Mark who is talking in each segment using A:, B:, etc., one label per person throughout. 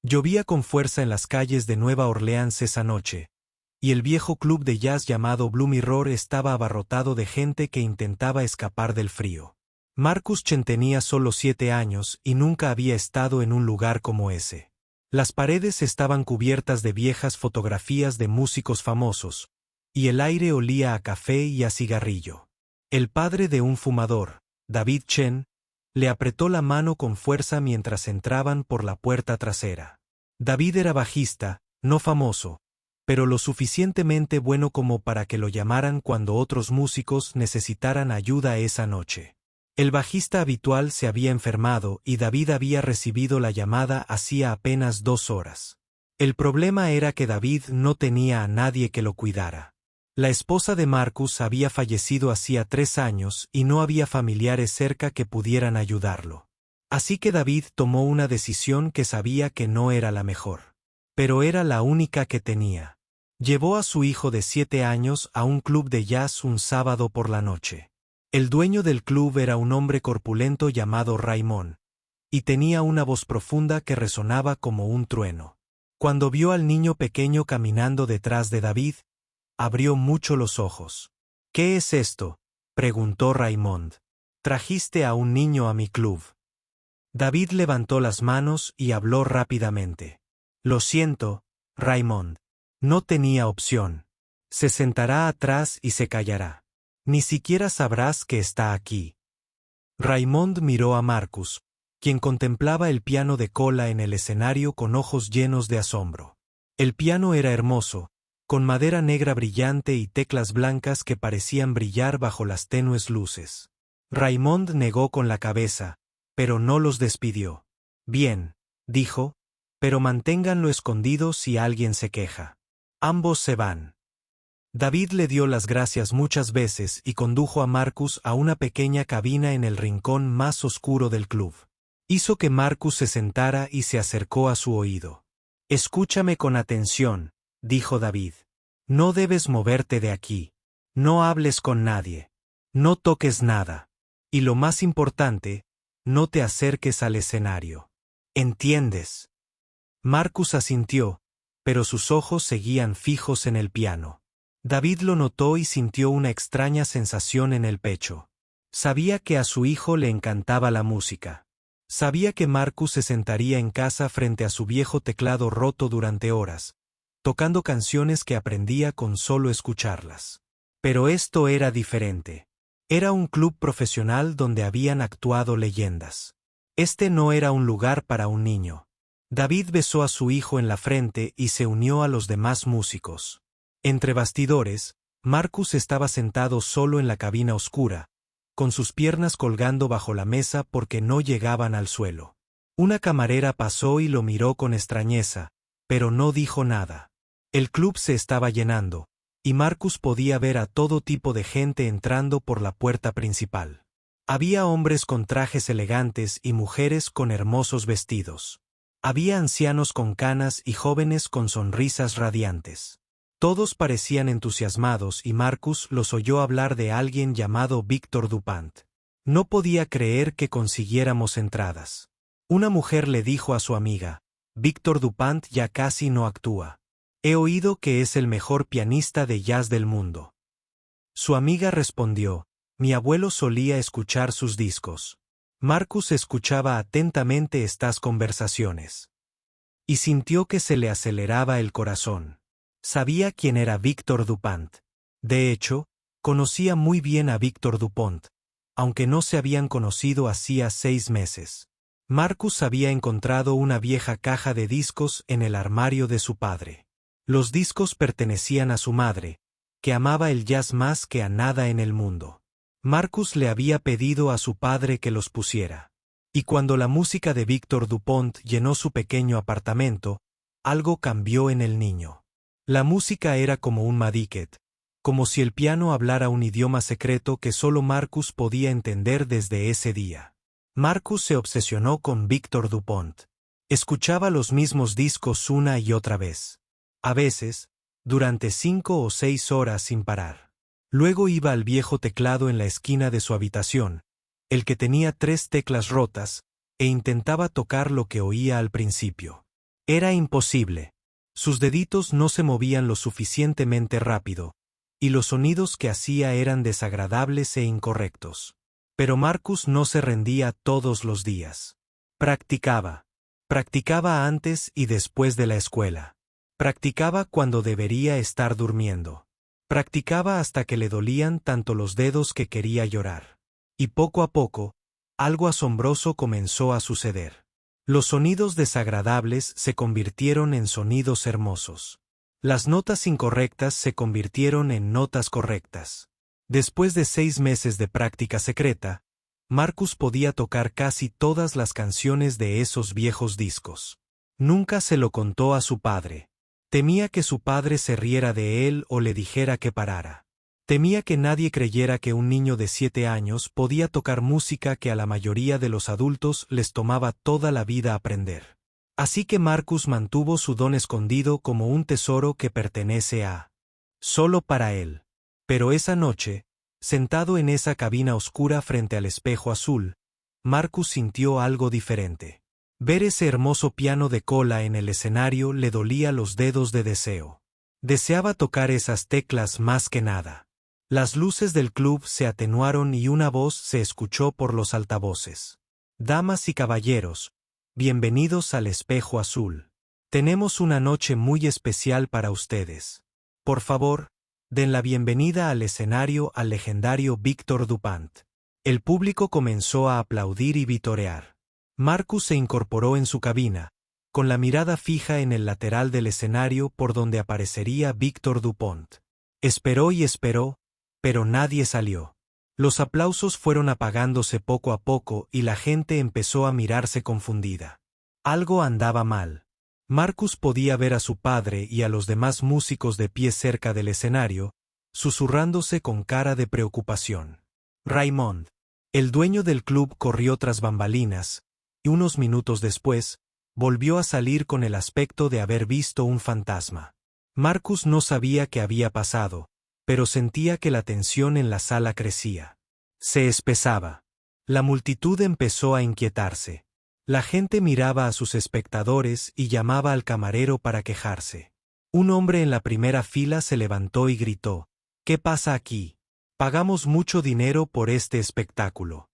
A: Llovía con fuerza en las calles de Nueva Orleans esa noche, y el viejo club de jazz llamado Blue Mirror estaba abarrotado de gente que intentaba escapar del frío. Marcus Chen tenía solo 7 años y nunca había estado en un lugar como ese. Las paredes estaban cubiertas de viejas fotografías de músicos famosos, y el aire olía a café y a cigarrillo. El padre de un fumador, David Chen, le apretó la mano con fuerza mientras entraban por la puerta trasera. David era bajista, no famoso, pero lo suficientemente bueno como para que lo llamaran cuando otros músicos necesitaran ayuda esa noche. El bajista habitual se había enfermado y David había recibido la llamada hacía apenas 2 horas. El problema era que David no tenía a nadie que lo cuidara. La esposa de Marcus había fallecido hacía 3 años y no había familiares cerca que pudieran ayudarlo. Así que David tomó una decisión que sabía que no era la mejor. Pero era la única que tenía. Llevó a su hijo de 7 años a un club de jazz un sábado por la noche. El dueño del club era un hombre corpulento llamado Raymond, y tenía una voz profunda que resonaba como un trueno. Cuando vio al niño pequeño caminando detrás de David, abrió mucho los ojos. «¿Qué es esto?», preguntó Raymond. «Trajiste a un niño a mi club». David levantó las manos y habló rápidamente. «Lo siento, Raymond. No tenía opción. Se sentará atrás y se callará. Ni siquiera sabrás que está aquí». Raymond miró a Marcus, quien contemplaba el piano de cola en el escenario con ojos llenos de asombro. El piano era hermoso, con madera negra brillante y teclas blancas que parecían brillar bajo las tenues luces. Raymond negó con la cabeza, pero no los despidió. «Bien», dijo, «pero manténganlo escondido si alguien se queja». Ambos se van. David le dio las gracias muchas veces y condujo a Marcus a una pequeña cabina en el rincón más oscuro del club. Hizo que Marcus se sentara y se acercó a su oído. «Escúchame con atención», dijo David. «No debes moverte de aquí. No hables con nadie. No toques nada. Y lo más importante, no te acerques al escenario. ¿Entiendes?». Marcus asintió, pero sus ojos seguían fijos en el piano. David lo notó y sintió una extraña sensación en el pecho. Sabía que a su hijo le encantaba la música. Sabía que Marcus se sentaría en casa frente a su viejo teclado roto durante horas, tocando canciones que aprendía con solo escucharlas. Pero esto era diferente. Era un club profesional donde habían actuado leyendas. Este no era un lugar para un niño. David besó a su hijo en la frente y se unió a los demás músicos. Entre bastidores, Marcus estaba sentado solo en la cabina oscura, con sus piernas colgando bajo la mesa porque no llegaban al suelo. Una camarera pasó y lo miró con extrañeza, pero no dijo nada. El club se estaba llenando, y Marcus podía ver a todo tipo de gente entrando por la puerta principal. Había hombres con trajes elegantes y mujeres con hermosos vestidos. Había ancianos con canas y jóvenes con sonrisas radiantes. Todos parecían entusiasmados y Marcus los oyó hablar de alguien llamado Victor Dupont. No podía creer que consiguiéramos entradas. Una mujer le dijo a su amiga, «Victor Dupont ya casi no actúa. He oído que es el mejor pianista de jazz del mundo». Su amiga respondió, «Mi abuelo solía escuchar sus discos». Marcus escuchaba atentamente estas conversaciones. Y sintió que se le aceleraba el corazón. Sabía quién era Victor Dupont. De hecho, conocía muy bien a Victor Dupont, aunque no se habían conocido hacía 6 meses. Marcus había encontrado una vieja caja de discos en el armario de su padre. Los discos pertenecían a su madre, que amaba el jazz más que a nada en el mundo. Marcus le había pedido a su padre que los pusiera. Y cuando la música de Victor Dupont llenó su pequeño apartamento, algo cambió en el niño. La música era como un madiket, como si el piano hablara un idioma secreto que solo Marcus podía entender desde ese día. Marcus se obsesionó con Victor Dupont. Escuchaba los mismos discos una y otra vez. A veces, durante 5 o 6 horas sin parar. Luego iba al viejo teclado en la esquina de su habitación, el que tenía 3 teclas rotas, e intentaba tocar lo que oía al principio. Era imposible. Sus deditos no se movían lo suficientemente rápido, y los sonidos que hacía eran desagradables e incorrectos. Pero Marcus no se rendía todos los días. Practicaba. Practicaba antes y después de la escuela. Practicaba cuando debería estar durmiendo. Practicaba hasta que le dolían tanto los dedos que quería llorar. Y poco a poco, algo asombroso comenzó a suceder. Los sonidos desagradables se convirtieron en sonidos hermosos. Las notas incorrectas se convirtieron en notas correctas. Después de 6 meses de práctica secreta, Marcus podía tocar casi todas las canciones de esos viejos discos. Nunca se lo contó a su padre. Temía que su padre se riera de él o le dijera que parara. Temía que nadie creyera que un niño de 7 años podía tocar música que a la mayoría de los adultos les tomaba toda la vida aprender. Así que Marcus mantuvo su don escondido como un tesoro que pertenece solo para él. Pero esa noche, sentado en esa cabina oscura frente al espejo azul, Marcus sintió algo diferente. Ver ese hermoso piano de cola en el escenario le dolía los dedos de deseo. Deseaba tocar esas teclas más que nada. Las luces del club se atenuaron y una voz se escuchó por los altavoces. Damas y caballeros, bienvenidos al espejo azul. Tenemos una noche muy especial para ustedes. Por favor, den la bienvenida al escenario al legendario Victor Dupont. El público comenzó a aplaudir y vitorear. Marcus se incorporó en su cabina, con la mirada fija en el lateral del escenario por donde aparecería Victor Dupont. Esperó y esperó, pero nadie salió. Los aplausos fueron apagándose poco a poco y la gente empezó a mirarse confundida. Algo andaba mal. Marcus podía ver a su padre y a los demás músicos de pie cerca del escenario, susurrándose con cara de preocupación. Raymond, el dueño del club, corrió tras bambalinas, y unos minutos después, volvió a salir con el aspecto de haber visto un fantasma. Marcus no sabía qué había pasado, pero sentía que la tensión en la sala crecía. Se espesaba. La multitud empezó a inquietarse. La gente miraba a sus espectadores y llamaba al camarero para quejarse. Un hombre en la primera fila se levantó y gritó: «¿Qué pasa aquí? Pagamos mucho dinero por este espectáculo».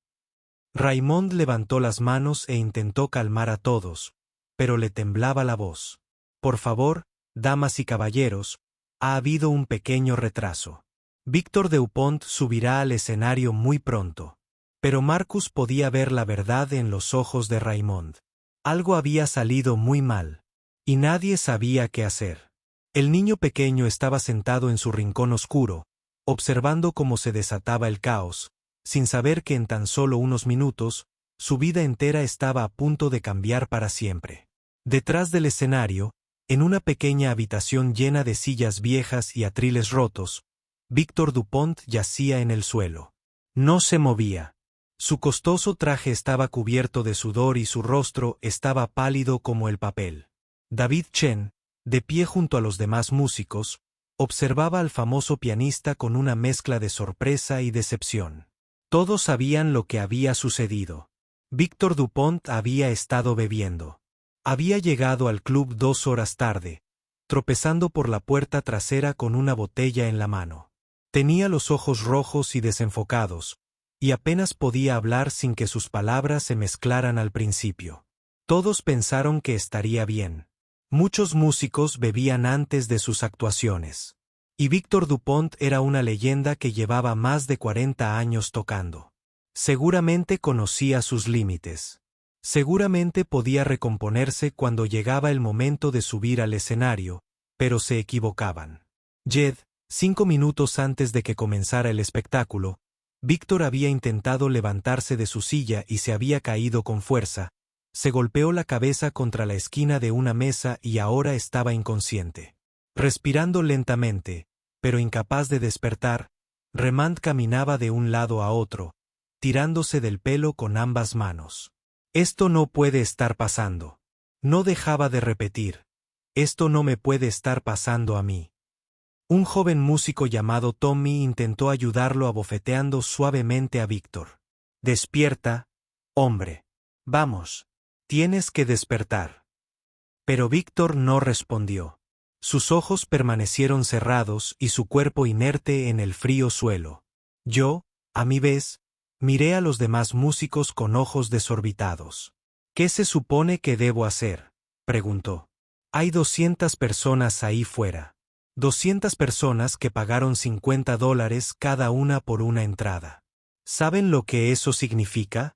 A: Raymond levantó las manos e intentó calmar a todos, pero le temblaba la voz. «Por favor, damas y caballeros, ha habido un pequeño retraso. Victor Dupont subirá al escenario muy pronto». Pero Marcus podía ver la verdad en los ojos de Raymond. Algo había salido muy mal, y nadie sabía qué hacer. El niño pequeño estaba sentado en su rincón oscuro, observando cómo se desataba el caos, sin saber que en tan solo unos minutos, su vida entera estaba a punto de cambiar para siempre. Detrás del escenario, en una pequeña habitación llena de sillas viejas y atriles rotos, Victor Dupont yacía en el suelo. No se movía. Su costoso traje estaba cubierto de sudor y su rostro estaba pálido como el papel. David Chen, de pie junto a los demás músicos, observaba al famoso pianista con una mezcla de sorpresa y decepción. Todos sabían lo que había sucedido. Victor Dupont había estado bebiendo. Había llegado al club 2 horas tarde, tropezando por la puerta trasera con una botella en la mano. Tenía los ojos rojos y desenfocados, y apenas podía hablar sin que sus palabras se mezclaran al principio. Todos pensaron que estaría bien. Muchos músicos bebían antes de sus actuaciones. Y Victor Dupont era una leyenda que llevaba más de 40 años tocando. Seguramente conocía sus límites. Seguramente podía recomponerse cuando llegaba el momento de subir al escenario, pero se equivocaban. 5 minutos antes de que comenzara el espectáculo, Víctor había intentado levantarse de su silla y se había caído con fuerza. Se golpeó la cabeza contra la esquina de una mesa y ahora estaba inconsciente. Respirando lentamente, pero incapaz de despertar, Raymond caminaba de un lado a otro, tirándose del pelo con ambas manos. «Esto no puede estar pasando». No dejaba de repetir: «Esto no me puede estar pasando a mí». Un joven músico llamado Tommy intentó ayudarlo abofeteando suavemente a Víctor. «Despierta, hombre. Vamos. Tienes que despertar». Pero Víctor no respondió. Sus ojos permanecieron cerrados y su cuerpo inerte en el frío suelo. Yo, a mi vez, miré a los demás músicos con ojos desorbitados. ¿Qué se supone que debo hacer?, preguntó. Hay 200 personas ahí fuera. 200 personas que pagaron $50 cada una por una entrada. ¿Saben lo que eso significa?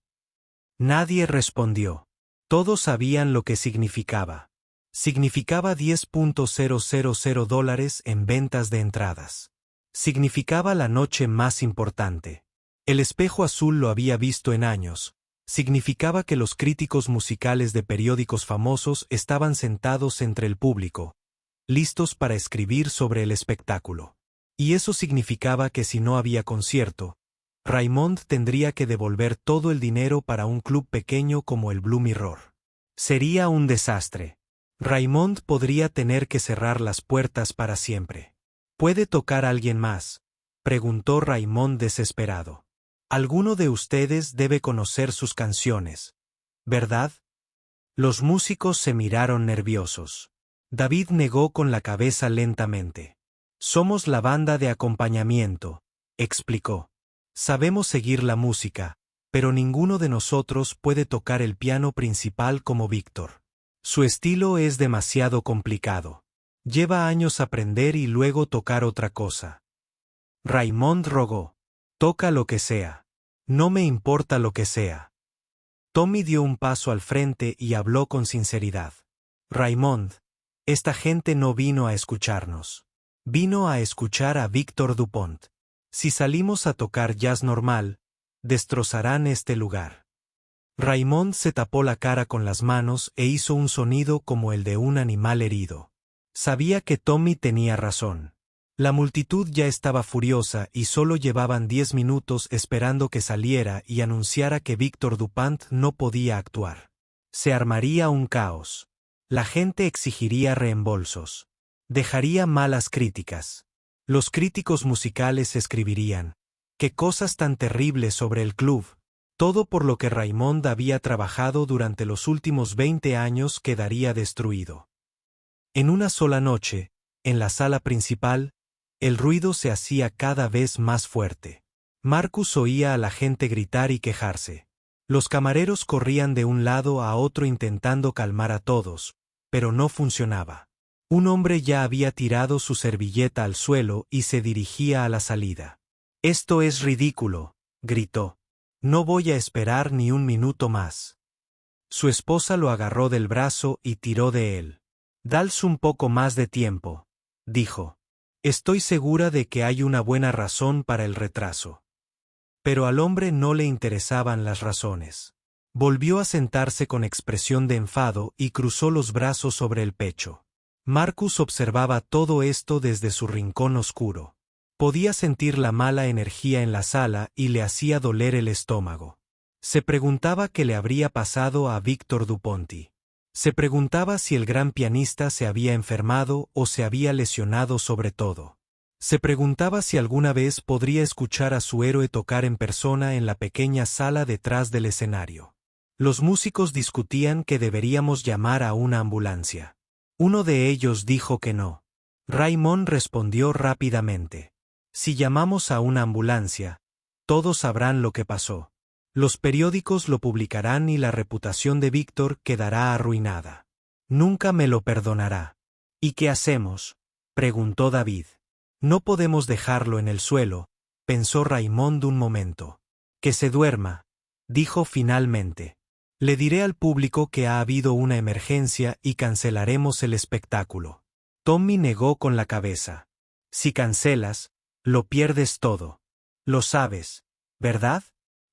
A: Nadie respondió. Todos sabían lo que significaba. Significaba $10.000 en ventas de entradas. Significaba la noche más importante. El espejo azul lo había visto en años. Significaba que los críticos musicales de periódicos famosos estaban sentados entre el público, listos para escribir sobre el espectáculo. Y eso significaba que si no había concierto, Raymond tendría que devolver todo el dinero para un club pequeño como el Blue Mirror. Sería un desastre. Raymond podría tener que cerrar las puertas para siempre. ¿Puede tocar alguien más?, preguntó Raymond desesperado. Alguno de ustedes debe conocer sus canciones, ¿verdad? Los músicos se miraron nerviosos. David negó con la cabeza lentamente. Somos la banda de acompañamiento, explicó. Sabemos seguir la música, pero ninguno de nosotros puede tocar el piano principal como Víctor. Su estilo es demasiado complicado. Lleva años aprender y luego tocar otra cosa. Raymond rogó. Toca lo que sea. No me importa lo que sea. Tommy dio un paso al frente y habló con sinceridad. Raymond, esta gente no vino a escucharnos. Vino a escuchar a Víctor Dupont. Si salimos a tocar jazz normal, destrozarán este lugar. Raymond se tapó la cara con las manos e hizo un sonido como el de un animal herido. Sabía que Tommy tenía razón. La multitud ya estaba furiosa y solo llevaban 10 minutos esperando que saliera y anunciara que Víctor Dupont no podía actuar. Se armaría un caos. La gente exigiría reembolsos. Dejaría malas críticas. Los críticos musicales escribirían: «¡Qué cosas tan terribles sobre el club!». Todo por lo que Raymond había trabajado durante los últimos 20 años quedaría destruido. En una sola noche, en la sala principal, el ruido se hacía cada vez más fuerte. Marcus oía a la gente gritar y quejarse. Los camareros corrían de un lado a otro intentando calmar a todos, pero no funcionaba. Un hombre ya había tirado su servilleta al suelo y se dirigía a la salida. «Esto es ridículo», gritó. «No voy a esperar ni un minuto más». Su esposa lo agarró del brazo y tiró de él. «Dales un poco más de tiempo», dijo. «Estoy segura de que hay una buena razón para el retraso». Pero al hombre no le interesaban las razones. Volvió a sentarse con expresión de enfado y cruzó los brazos sobre el pecho. Marcus observaba todo esto desde su rincón oscuro. Podía sentir la mala energía en la sala y le hacía doler el estómago. Se preguntaba qué le habría pasado a Víctor Duponti. Se preguntaba si el gran pianista se había enfermado o se había lesionado sobre todo. Se preguntaba si alguna vez podría escuchar a su héroe tocar en persona en la pequeña sala detrás del escenario. Los músicos discutían que deberíamos llamar a una ambulancia. Uno de ellos dijo que no. Raymond respondió rápidamente. Si llamamos a una ambulancia, todos sabrán lo que pasó. Los periódicos lo publicarán y la reputación de Víctor quedará arruinada. Nunca me lo perdonará. ¿Y qué hacemos?, preguntó David. No podemos dejarlo en el suelo, pensó Raymond un momento. Que se duerma, dijo finalmente. Le diré al público que ha habido una emergencia y cancelaremos el espectáculo. Tommy negó con la cabeza. Si cancelas, lo pierdes todo. Lo sabes, ¿verdad?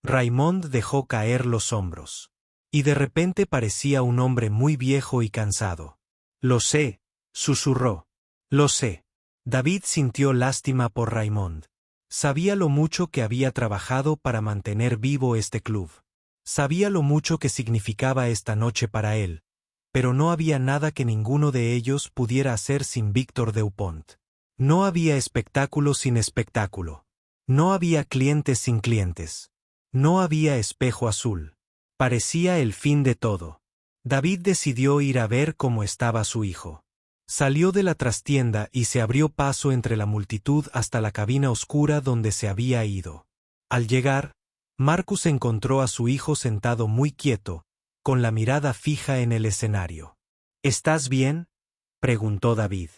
A: Raymond dejó caer los hombros. Y de repente parecía un hombre muy viejo y cansado. Lo sé, susurró. Lo sé. David sintió lástima por Raymond. Sabía lo mucho que había trabajado para mantener vivo este club. Sabía lo mucho que significaba esta noche para él, pero no había nada que ninguno de ellos pudiera hacer sin Víctor Dupont. No había espectáculo sin espectáculo. No había clientes sin clientes. No había espejo azul. Parecía el fin de todo. David decidió ir a ver cómo estaba su hijo. Salió de la trastienda y se abrió paso entre la multitud hasta la cabina oscura donde se había ido. Al llegar, Marcus encontró a su hijo sentado muy quieto, con la mirada fija en el escenario. ¿Estás bien?, preguntó David.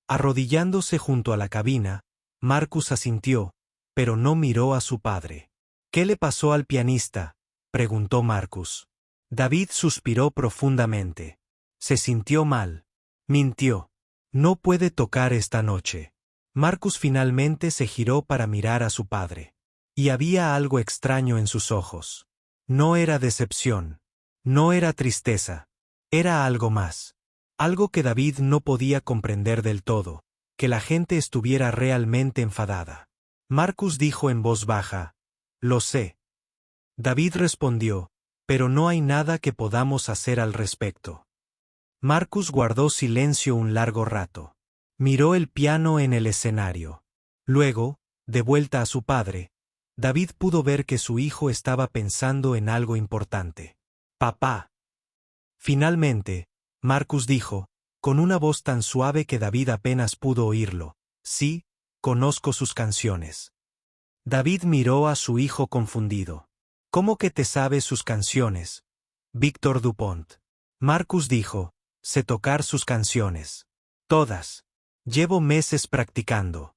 A: Arrodillándose junto a la cabina, Marcus asintió, pero no miró a su padre. ¿Qué le pasó al pianista?, preguntó Marcus. David suspiró profundamente. Se sintió mal. Mintió. No puede tocar esta noche. Marcus finalmente se giró para mirar a su padre. Y había algo extraño en sus ojos. No era decepción. No era tristeza. Era algo más. Algo que David no podía comprender del todo, que la gente estuviera realmente enfadada. Marcus dijo en voz baja, «Lo sé». David respondió, «Pero no hay nada que podamos hacer al respecto». Marcus guardó silencio un largo rato. Miró el piano en el escenario. Luego, de vuelta a su padre, David pudo ver que su hijo estaba pensando en algo importante. «Papá». Finalmente, Marcus dijo, con una voz tan suave que David apenas pudo oírlo, «Sí, conozco sus canciones». David miró a su hijo confundido. «¿Cómo que te sabes sus canciones, Víctor Dupont?». Marcus dijo, «Sé tocar sus canciones. Todas. Llevo meses practicando».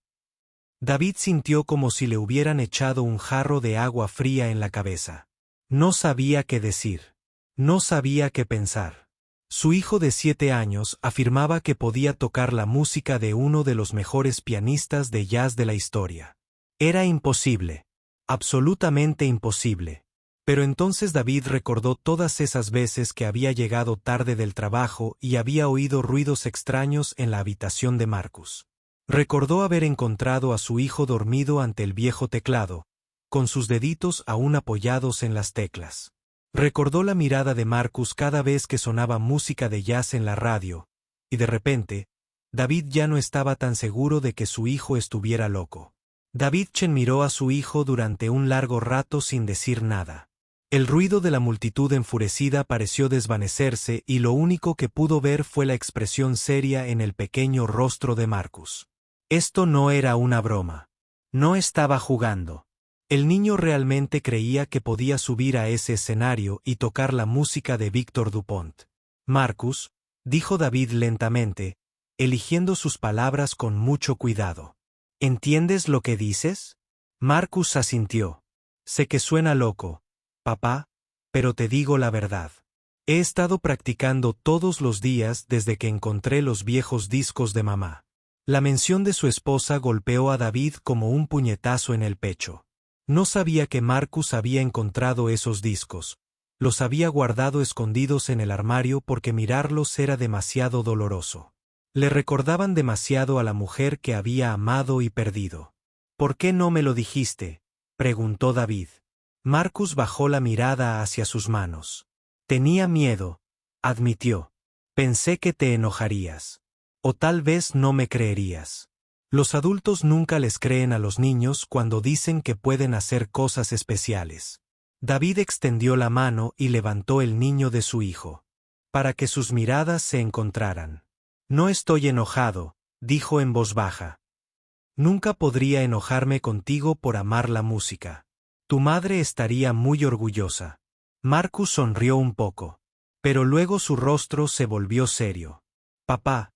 A: David sintió como si le hubieran echado un jarro de agua fría en la cabeza. No sabía qué decir. No sabía qué pensar. Su hijo de 7 años afirmaba que podía tocar la música de uno de los mejores pianistas de jazz de la historia. Era imposible. Absolutamente imposible. Pero entonces David recordó todas esas veces que había llegado tarde del trabajo y había oído ruidos extraños en la habitación de Marcus. Recordó haber encontrado a su hijo dormido ante el viejo teclado, con sus deditos aún apoyados en las teclas. Recordó la mirada de Marcus cada vez que sonaba música de jazz en la radio, y de repente, David ya no estaba tan seguro de que su hijo estuviera loco. David Chen miró a su hijo durante un largo rato sin decir nada. El ruido de la multitud enfurecida pareció desvanecerse y lo único que pudo ver fue la expresión seria en el pequeño rostro de Marcus. Esto no era una broma. No estaba jugando. El niño realmente creía que podía subir a ese escenario y tocar la música de Víctor Dupont. «Marcus», dijo David lentamente, eligiendo sus palabras con mucho cuidado. «¿Entiendes lo que dices?». Marcus asintió. «Sé que suena loco, papá, pero te digo la verdad. He estado practicando todos los días desde que encontré los viejos discos de mamá». La mención de su esposa golpeó a David como un puñetazo en el pecho. No sabía que Marcus había encontrado esos discos. Los había guardado escondidos en el armario porque mirarlos era demasiado doloroso. Le recordaban demasiado a la mujer que había amado y perdido. «¿Por qué no me lo dijiste?», preguntó David. Marcus bajó la mirada hacia sus manos. «Tenía miedo», admitió. «Pensé que te enojarías. O tal vez no me creerías». Los adultos nunca les creen a los niños cuando dicen que pueden hacer cosas especiales. David extendió la mano y levantó el niño de su hijo, para que sus miradas se encontraran. «No estoy enojado», dijo en voz baja. «Nunca podría enojarme contigo por amar la música. Tu madre estaría muy orgullosa». Marcus sonrió un poco, pero luego su rostro se volvió serio. «Papá,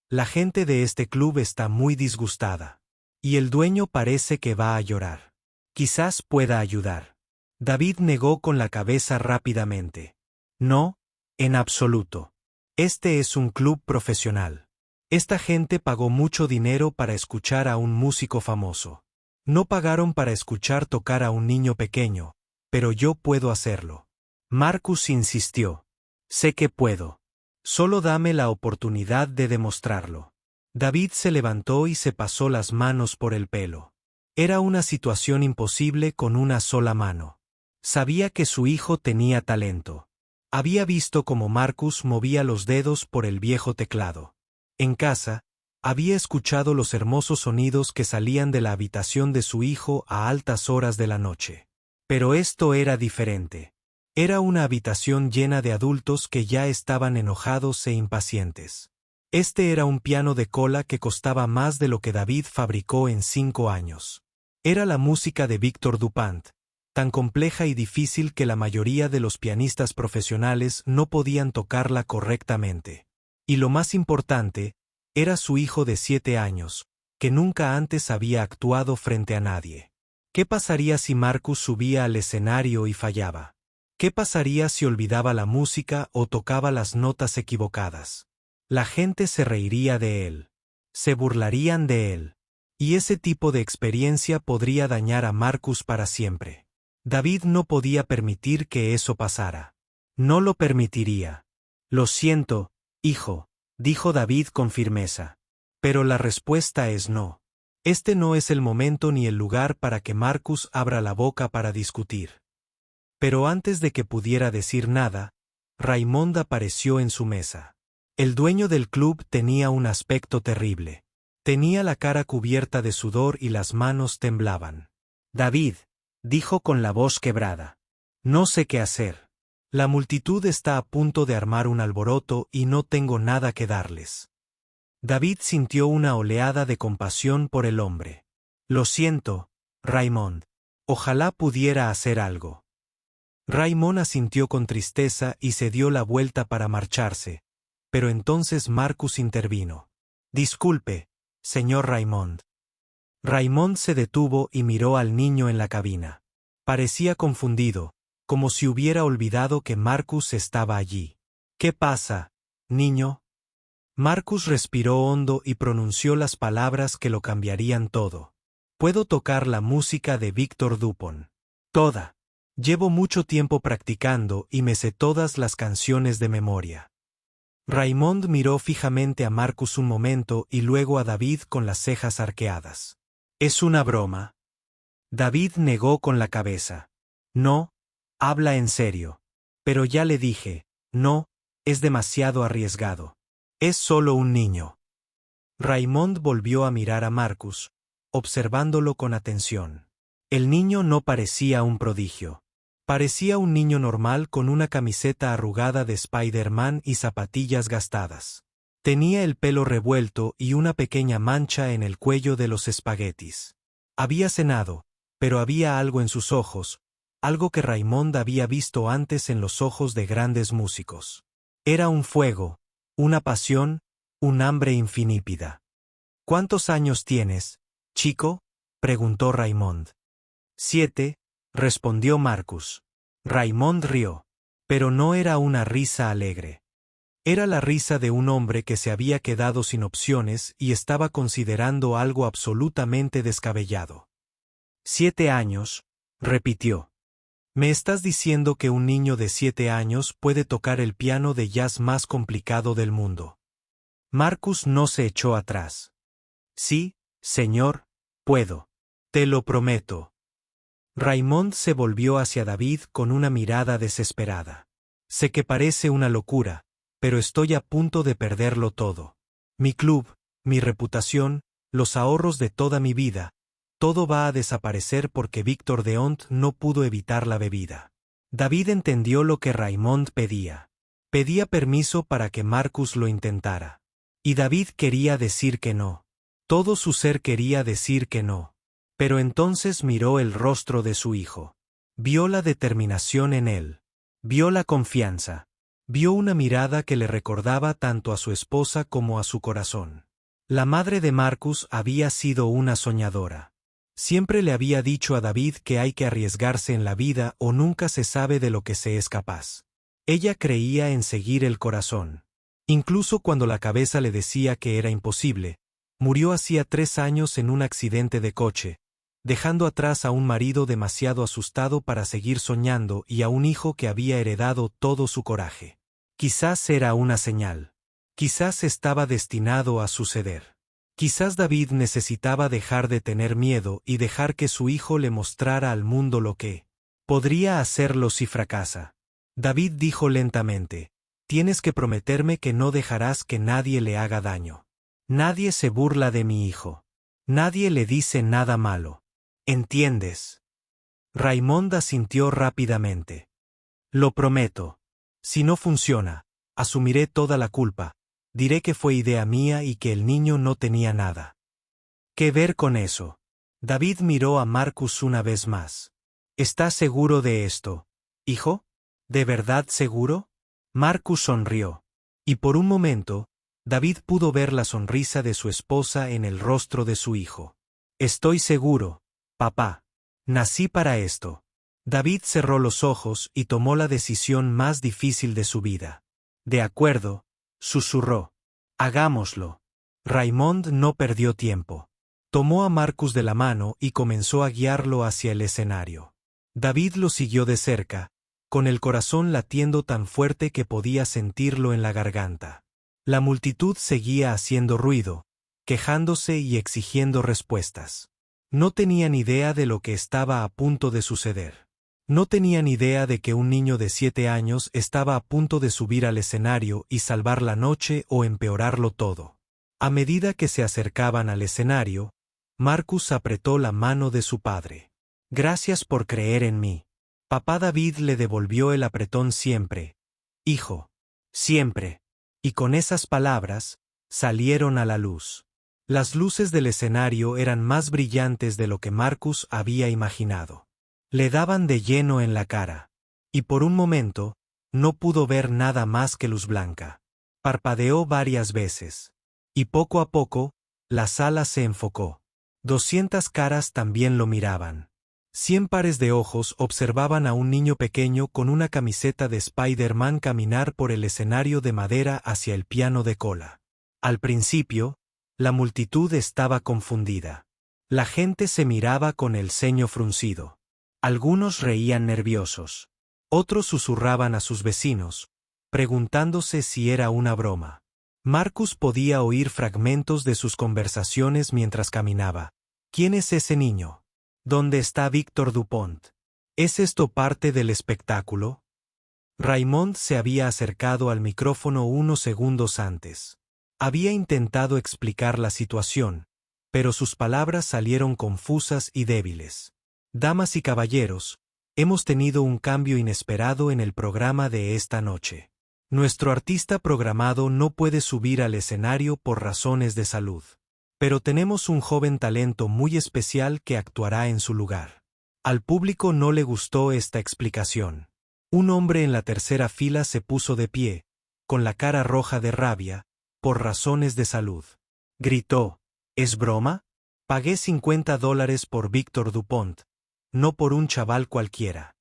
A: la gente de este club está muy disgustada. Y el dueño parece que va a llorar. Quizás pueda ayudar». David negó con la cabeza rápidamente. «No, en absoluto. Este es un club profesional. Esta gente pagó mucho dinero para escuchar a un músico famoso. No pagaron para escuchar tocar a un niño pequeño, pero yo puedo hacerlo». Marcus insistió. «Sé que puedo. Solo dame la oportunidad de demostrarlo». David se levantó y se pasó las manos por el pelo. Era una situación imposible con una sola mano. Sabía que su hijo tenía talento. Había visto cómo Marcus movía los dedos por el viejo teclado. En casa, había escuchado los hermosos sonidos que salían de la habitación de su hijo a altas horas de la noche. Pero esto era diferente. Era una habitación llena de adultos que ya estaban enojados e impacientes. Este era un piano de cola que costaba más de lo que David fabricó en 5 años. Era la música de Victor Dupont, tan compleja y difícil que la mayoría de los pianistas profesionales no podían tocarla correctamente. Y lo más importante, era su hijo de 7 años, que nunca antes había actuado frente a nadie. ¿Qué pasaría si Marcus subía al escenario y fallaba? ¿Qué pasaría si olvidaba la música o tocaba las notas equivocadas? La gente se reiría de él. Se burlarían de él. Y ese tipo de experiencia podría dañar a Marcus para siempre. David no podía permitir que eso pasara. No lo permitiría. Lo siento, hijo, dijo David con firmeza. Pero la respuesta es no. Este no es el momento ni el lugar para que Marcus abra la boca para discutir. Pero antes de que pudiera decir nada, Raymond apareció en su mesa. El dueño del club tenía un aspecto terrible. Tenía la cara cubierta de sudor y las manos temblaban. David, dijo con la voz quebrada. No sé qué hacer. La multitud está a punto de armar un alboroto y no tengo nada que darles. David sintió una oleada de compasión por el hombre. Lo siento, Raymond. Ojalá pudiera hacer algo. Raymond asintió con tristeza y se dio la vuelta para marcharse, pero entonces Marcus intervino. Disculpe, señor Raymond. Raymond se detuvo y miró al niño en la cabina. Parecía confundido, como si hubiera olvidado que Marcus estaba allí. ¿Qué pasa, niño? Marcus respiró hondo y pronunció las palabras que lo cambiarían todo. Puedo tocar la música de Victor Dupont. Toda. Llevo mucho tiempo practicando y me sé todas las canciones de memoria. Raymond miró fijamente a Marcus un momento y luego a David con las cejas arqueadas. ¿Es una broma? David negó con la cabeza. No, habla en serio. Pero ya le dije, no, es demasiado arriesgado. Es solo un niño. Raymond volvió a mirar a Marcus, observándolo con atención. El niño no parecía un prodigio. Parecía un niño normal con una camiseta arrugada de Spider-Man y zapatillas gastadas. Tenía el pelo revuelto y una pequeña mancha en el cuello de los espaguetis. Había cenado, pero había algo en sus ojos, algo que Raymond había visto antes en los ojos de grandes músicos. Era un fuego, una pasión, un hambre infinípida. ¿Cuántos años tienes, chico? Preguntó Raymond. 7, respondió Marcus. Raymond rió. Pero no era una risa alegre. Era la risa de un hombre que se había quedado sin opciones y estaba considerando algo absolutamente descabellado. 7 años, repitió. ¿Me estás diciendo que un niño de 7 años puede tocar el piano de jazz más complicado del mundo? Marcus no se echó atrás. Sí, señor, puedo. Te lo prometo. Raymond se volvió hacia David con una mirada desesperada. Sé que parece una locura, pero estoy a punto de perderlo todo. Mi club, mi reputación, los ahorros de toda mi vida, todo va a desaparecer porque Victor Dupont no pudo evitar la bebida. David entendió lo que Raymond pedía. Pedía permiso para que Marcus lo intentara. Y David quería decir que no. Todo su ser quería decir que no. Pero entonces miró el rostro de su hijo. Vio la determinación en él. Vio la confianza. Vio una mirada que le recordaba tanto a su esposa como a su corazón. La madre de Marcus había sido una soñadora. Siempre le había dicho a David que hay que arriesgarse en la vida o nunca se sabe de lo que se es capaz. Ella creía en seguir el corazón. Incluso cuando la cabeza le decía que era imposible, murió hacía 3 años en un accidente de coche, dejando atrás a un marido demasiado asustado para seguir soñando y a un hijo que había heredado todo su coraje. Quizás era una señal. Quizás estaba destinado a suceder. Quizás David necesitaba dejar de tener miedo y dejar que su hijo le mostrara al mundo lo que podría hacerlo si fracasa. David dijo lentamente, tienes que prometerme que no dejarás que nadie le haga daño. Nadie se burla de mi hijo. Nadie le dice nada malo. ¿Entiendes? Raymond asintió rápidamente. Lo prometo. Si no funciona, asumiré toda la culpa. Diré que fue idea mía y que el niño no tenía nada que ver con eso. David miró a Marcus una vez más. ¿Estás seguro de esto, hijo? ¿De verdad seguro? Marcus sonrió. Y por un momento, David pudo ver la sonrisa de su esposa en el rostro de su hijo. Estoy seguro, papá. Nací para esto. David cerró los ojos y tomó la decisión más difícil de su vida. De acuerdo, susurró. Hagámoslo. Raymond no perdió tiempo. Tomó a Marcus de la mano y comenzó a guiarlo hacia el escenario. David lo siguió de cerca, con el corazón latiendo tan fuerte que podía sentirlo en la garganta. La multitud seguía haciendo ruido, quejándose y exigiendo respuestas. No tenían idea de lo que estaba a punto de suceder. No tenían idea de que un niño de 7 años estaba a punto de subir al escenario y salvar la noche o empeorarlo todo. A medida que se acercaban al escenario, Marcus apretó la mano de su padre. Gracias por creer en mí. Papá David le devolvió el apretón siempre. Hijo. Siempre. Y con esas palabras, salieron a la luz. Las luces del escenario eran más brillantes de lo que Marcus había imaginado. Le daban de lleno en la cara. Y por un momento, no pudo ver nada más que luz blanca. Parpadeó varias veces. Y poco a poco, la sala se enfocó. 200 caras también lo miraban. 100 pares de ojos observaban a un niño pequeño con una camiseta de Spider-Man caminar por el escenario de madera hacia el piano de cola. Al principio, la multitud estaba confundida. La gente se miraba con el ceño fruncido. Algunos reían nerviosos. Otros susurraban a sus vecinos, preguntándose si era una broma. Marcus podía oír fragmentos de sus conversaciones mientras caminaba. ¿Quién es ese niño? ¿Dónde está Victor Dupont? ¿Es esto parte del espectáculo? Raymond se había acercado al micrófono unos segundos antes. Había intentado explicar la situación, pero sus palabras salieron confusas y débiles. Damas y caballeros, hemos tenido un cambio inesperado en el programa de esta noche. Nuestro artista programado no puede subir al escenario por razones de salud. Pero tenemos un joven talento muy especial que actuará en su lugar. Al público no le gustó esta explicación. Un hombre en la tercera fila se puso de pie, con la cara roja de rabia, por razones de salud. Gritó, ¿es broma? Pagué $50 por Victor Dupont, no por un chaval cualquiera.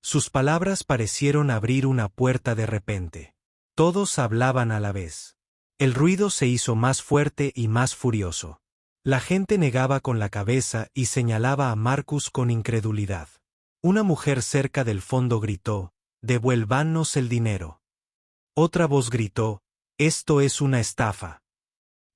A: Sus palabras parecieron abrir una puerta de repente. Todos hablaban a la vez. El ruido se hizo más fuerte y más furioso. La gente negaba con la cabeza y señalaba a Marcus con incredulidad. Una mujer cerca del fondo gritó, «Devuélvanos el dinero». Otra voz gritó, «Esto es una estafa».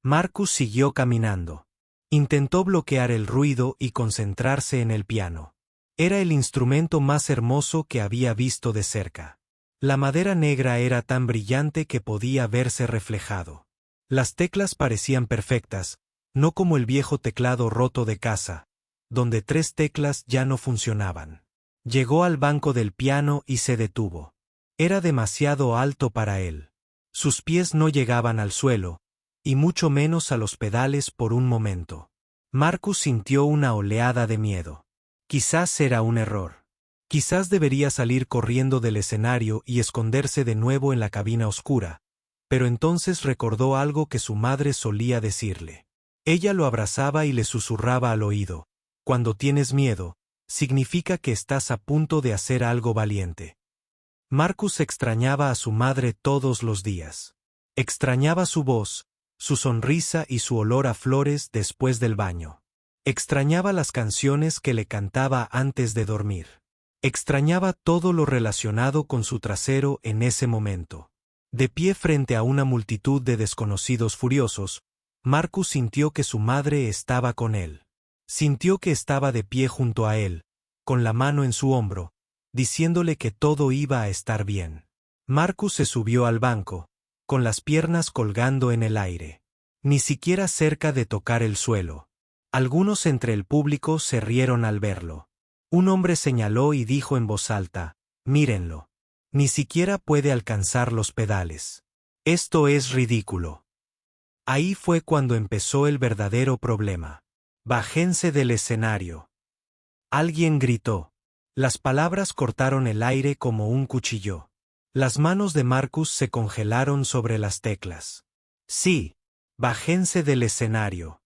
A: Marcus siguió caminando. Intentó bloquear el ruido y concentrarse en el piano. Era el instrumento más hermoso que había visto de cerca. La madera negra era tan brillante que podía verse reflejado. Las teclas parecían perfectas, no como el viejo teclado roto de casa, donde 3 teclas ya no funcionaban. Llegó al banco del piano y se detuvo. Era demasiado alto para él. Sus pies no llegaban al suelo, y mucho menos a los pedales por un momento. Marcus sintió una oleada de miedo. Quizás era un error. Quizás debería salir corriendo del escenario y esconderse de nuevo en la cabina oscura, pero entonces recordó algo que su madre solía decirle. Ella lo abrazaba y le susurraba al oído, «Cuando tienes miedo, significa que estás a punto de hacer algo valiente». Marcus extrañaba a su madre todos los días. Extrañaba su voz, su sonrisa y su olor a flores después del baño. Extrañaba las canciones que le cantaba antes de dormir. Extrañaba todo lo relacionado con su trasero en ese momento. De pie frente a una multitud de desconocidos furiosos, Marcus sintió que su madre estaba con él. Sintió que estaba de pie junto a él, con la mano en su hombro, diciéndole que todo iba a estar bien. Marcus se subió al banco, con las piernas colgando en el aire. Ni siquiera cerca de tocar el suelo. Algunos entre el público se rieron al verlo. Un hombre señaló y dijo en voz alta, «Mírenlo». Ni siquiera puede alcanzar los pedales. Esto es ridículo. Ahí fue cuando empezó el verdadero problema. Bájense del escenario. Alguien gritó. Las palabras cortaron el aire como un cuchillo. Las manos de Marcus se congelaron sobre las teclas. Sí, bájense del escenario.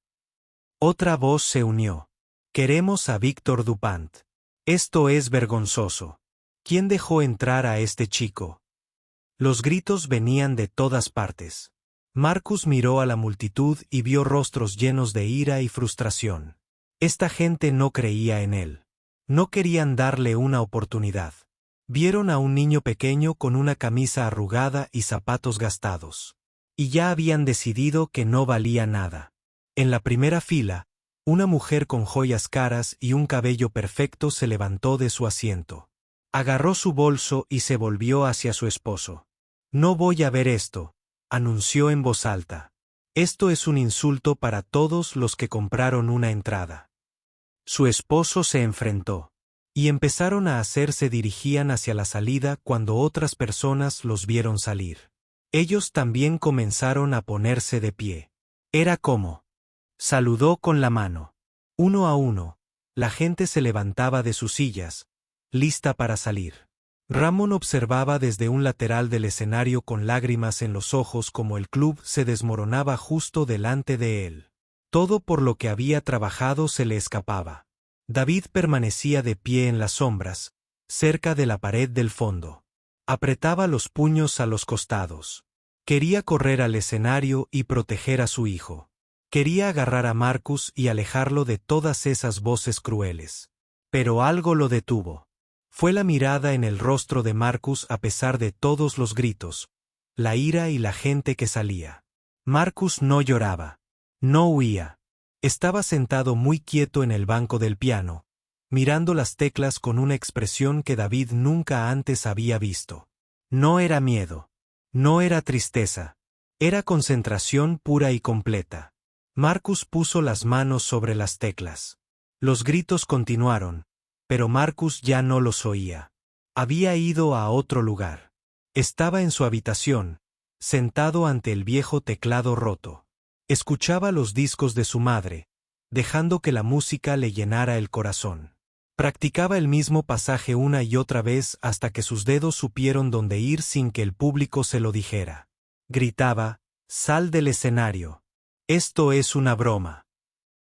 A: Otra voz se unió. Queremos a Victor Dupont. Esto es vergonzoso. ¿Quién dejó entrar a este chico? Los gritos venían de todas partes. Marcus miró a la multitud y vio rostros llenos de ira y frustración. Esta gente no creía en él. No querían darle una oportunidad. Vieron a un niño pequeño con una camisa arrugada y zapatos gastados. Y ya habían decidido que no valía nada. En la primera fila, una mujer con joyas caras y un cabello perfecto se levantó de su asiento. Agarró su bolso y se volvió hacia su esposo. No voy a ver esto, anunció en voz alta. Esto es un insulto para todos los que compraron una entrada. Su esposo se enfrentó. Y empezaron a hacerse dirigían hacia la salida cuando otras personas los vieron salir. Ellos también comenzaron a ponerse de pie. Era como. Saludó con la mano. Uno a uno, la gente se levantaba de sus sillas, lista para salir. Ramón observaba desde un lateral del escenario con lágrimas en los ojos como el club se desmoronaba justo delante de él. Todo por lo que había trabajado se le escapaba. David permanecía de pie en las sombras, cerca de la pared del fondo. Apretaba los puños a los costados. Quería correr al escenario y proteger a su hijo. Quería agarrar a Marcus y alejarlo de todas esas voces crueles. Pero algo lo detuvo. Fue la mirada en el rostro de Marcus a pesar de todos los gritos, la ira y la gente que salía. Marcus no lloraba. No huía. Estaba sentado muy quieto en el banco del piano, mirando las teclas con una expresión que David nunca antes había visto. No era miedo. No era tristeza. Era concentración pura y completa. Marcus puso las manos sobre las teclas. Los gritos continuaron, pero Marcus ya no los oía. Había ido a otro lugar. Estaba en su habitación, sentado ante el viejo teclado roto. Escuchaba los discos de su madre, dejando que la música le llenara el corazón. Practicaba el mismo pasaje una y otra vez hasta que sus dedos supieron dónde ir sin que el público se lo dijera. Gritaba, «Sal del escenario. Esto es una broma».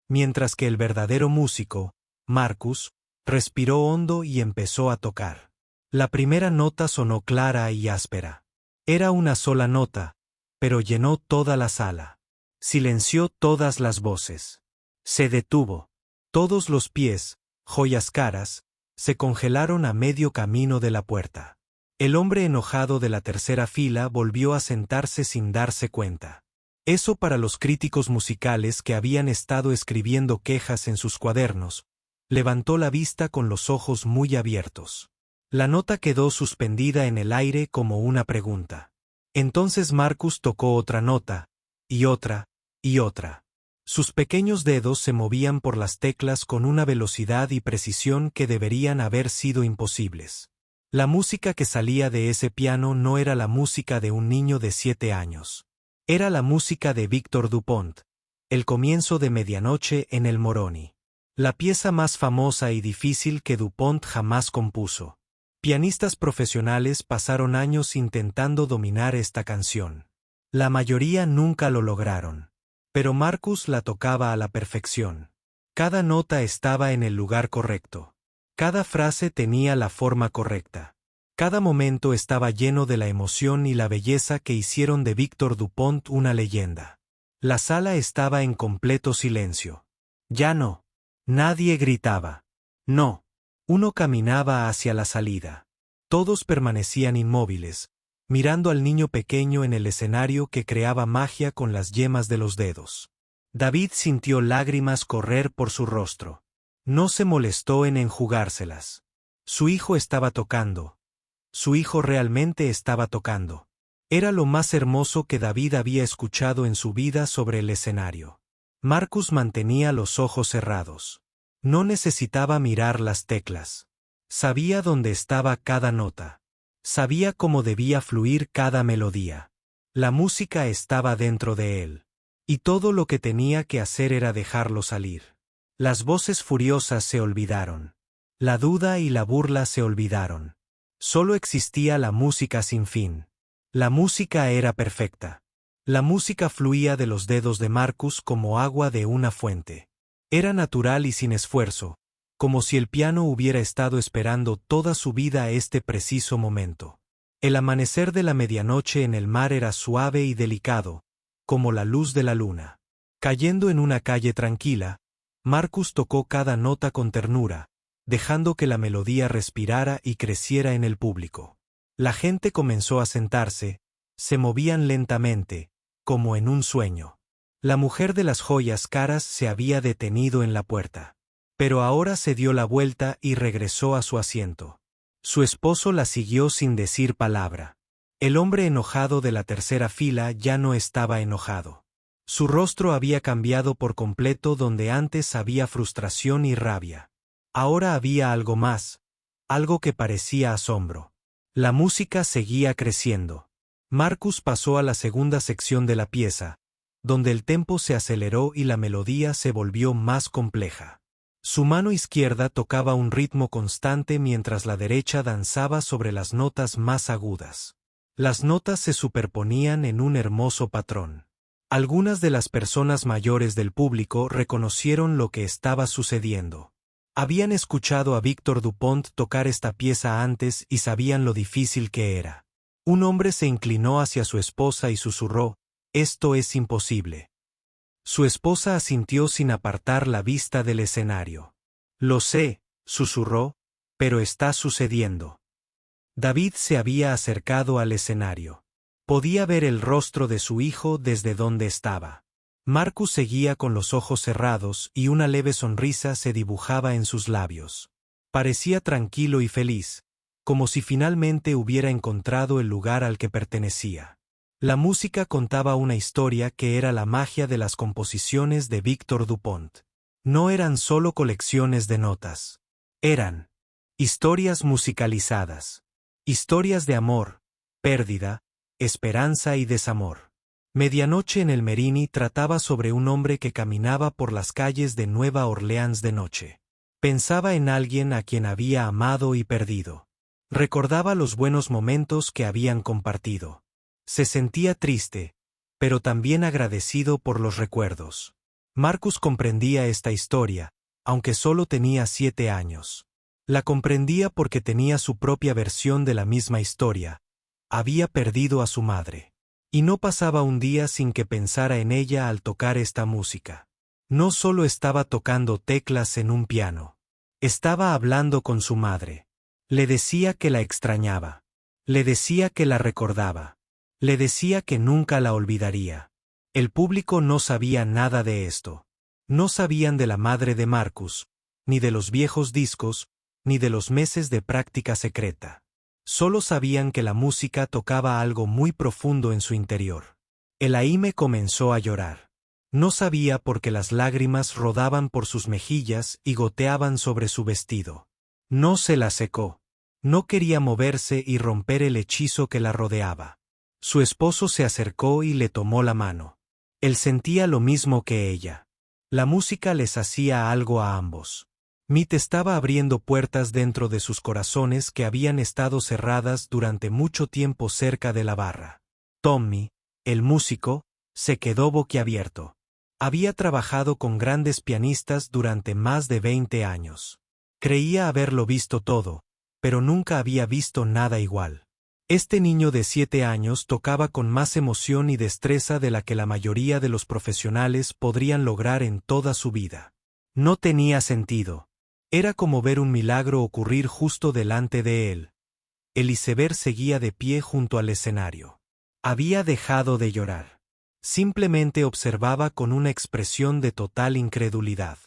A: Mientras que el verdadero músico, Marcus, respiró hondo y empezó a tocar. La primera nota sonó clara y áspera. Era una sola nota, pero llenó toda la sala. Silenció todas las voces. Se detuvo. Todos los pies, joyas caras, se congelaron a medio camino de la puerta. El hombre enojado de la tercera fila volvió a sentarse sin darse cuenta. Eso para los críticos musicales que habían estado escribiendo quejas en sus cuadernos, levantó la vista con los ojos muy abiertos. La nota quedó suspendida en el aire como una pregunta. Entonces Marcus tocó otra nota, y otra, y otra. Sus pequeños dedos se movían por las teclas con una velocidad y precisión que deberían haber sido imposibles. La música que salía de ese piano no era la música de un niño de 7 años. Era la música de Victor Dupont, el comienzo de Medianoche en el Moroni. La pieza más famosa y difícil que Dupont jamás compuso. Pianistas profesionales pasaron años intentando dominar esta canción. La mayoría nunca lo lograron. Pero Marcus la tocaba a la perfección. Cada nota estaba en el lugar correcto. Cada frase tenía la forma correcta. Cada momento estaba lleno de la emoción y la belleza que hicieron de Victor Dupont una leyenda. La sala estaba en completo silencio. Ya no. Nadie gritaba. No. Uno caminaba hacia la salida. Todos permanecían inmóviles, mirando al niño pequeño en el escenario que creaba magia con las yemas de los dedos. David sintió lágrimas correr por su rostro. No se molestó en enjugárselas. Su hijo estaba tocando. Su hijo realmente estaba tocando. Era lo más hermoso que David había escuchado en su vida sobre el escenario. Marcus mantenía los ojos cerrados. No necesitaba mirar las teclas. Sabía dónde estaba cada nota. Sabía cómo debía fluir cada melodía. La música estaba dentro de él. Y todo lo que tenía que hacer era dejarlo salir. Las voces furiosas se olvidaron. La duda y la burla se olvidaron. Solo existía la música sin fin. La música era perfecta. La música fluía de los dedos de Marcus como agua de una fuente. Era natural y sin esfuerzo, como si el piano hubiera estado esperando toda su vida este preciso momento. El amanecer de la medianoche en el mar era suave y delicado, como la luz de la luna. Cayendo en una calle tranquila, Marcus tocó cada nota con ternura, dejando que la melodía respirara y creciera en el público. La gente comenzó a sentarse, se movían lentamente, como en un sueño. La mujer de las joyas caras se había detenido en la puerta. Pero ahora se dio la vuelta y regresó a su asiento. Su esposo la siguió sin decir palabra. El hombre enojado de la tercera fila ya no estaba enojado. Su rostro había cambiado por completo donde antes había frustración y rabia. Ahora había algo más, algo que parecía asombro. La música seguía creciendo. Marcus pasó a la segunda sección de la pieza, donde el tempo se aceleró y la melodía se volvió más compleja. Su mano izquierda tocaba un ritmo constante mientras la derecha danzaba sobre las notas más agudas. Las notas se superponían en un hermoso patrón. Algunas de las personas mayores del público reconocieron lo que estaba sucediendo. Habían escuchado a Victor Dupont tocar esta pieza antes y sabían lo difícil que era. Un hombre se inclinó hacia su esposa y susurró: «Esto es imposible». Su esposa asintió sin apartar la vista del escenario. «Lo sé», susurró, «pero está sucediendo». David se había acercado al escenario. Podía ver el rostro de su hijo desde donde estaba. Marcus seguía con los ojos cerrados y una leve sonrisa se dibujaba en sus labios. Parecía tranquilo y feliz, como si finalmente hubiera encontrado el lugar al que pertenecía. La música contaba una historia que era la magia de las composiciones de Victor Dupont. No eran solo colecciones de notas. Eran historias musicalizadas. Historias de amor, pérdida, esperanza y desamor. Medianoche en el Merini trataba sobre un hombre que caminaba por las calles de Nueva Orleans de noche. Pensaba en alguien a quien había amado y perdido. Recordaba los buenos momentos que habían compartido. Se sentía triste, pero también agradecido por los recuerdos. Marcus comprendía esta historia, aunque solo tenía 7 años. La comprendía porque tenía su propia versión de la misma historia. Había perdido a su madre. Y no pasaba un día sin que pensara en ella al tocar esta música. No solo estaba tocando teclas en un piano. Estaba hablando con su madre. Le decía que la extrañaba. Le decía que la recordaba. Le decía que nunca la olvidaría. El público no sabía nada de esto. No sabían de la madre de Marcus, ni de los viejos discos, ni de los meses de práctica secreta. Solo sabían que la música tocaba algo muy profundo en su interior. Elaime comenzó a llorar. No sabía por qué las lágrimas rodaban por sus mejillas y goteaban sobre su vestido. No se la secó. No quería moverse y romper el hechizo que la rodeaba. Su esposo se acercó y le tomó la mano. Él sentía lo mismo que ella. La música les hacía algo a ambos. Mitt estaba abriendo puertas dentro de sus corazones que habían estado cerradas durante mucho tiempo cerca de la barra. Tommy, el músico, se quedó boquiabierto. Había trabajado con grandes pianistas durante más de 20 años. Creía haberlo visto todo, pero nunca había visto nada igual. Este niño de 7 años tocaba con más emoción y destreza de la que la mayoría de los profesionales podrían lograr en toda su vida. No tenía sentido. Era como ver un milagro ocurrir justo delante de él. El iceberg seguía de pie junto al escenario. Había dejado de llorar. Simplemente observaba con una expresión de total incredulidad.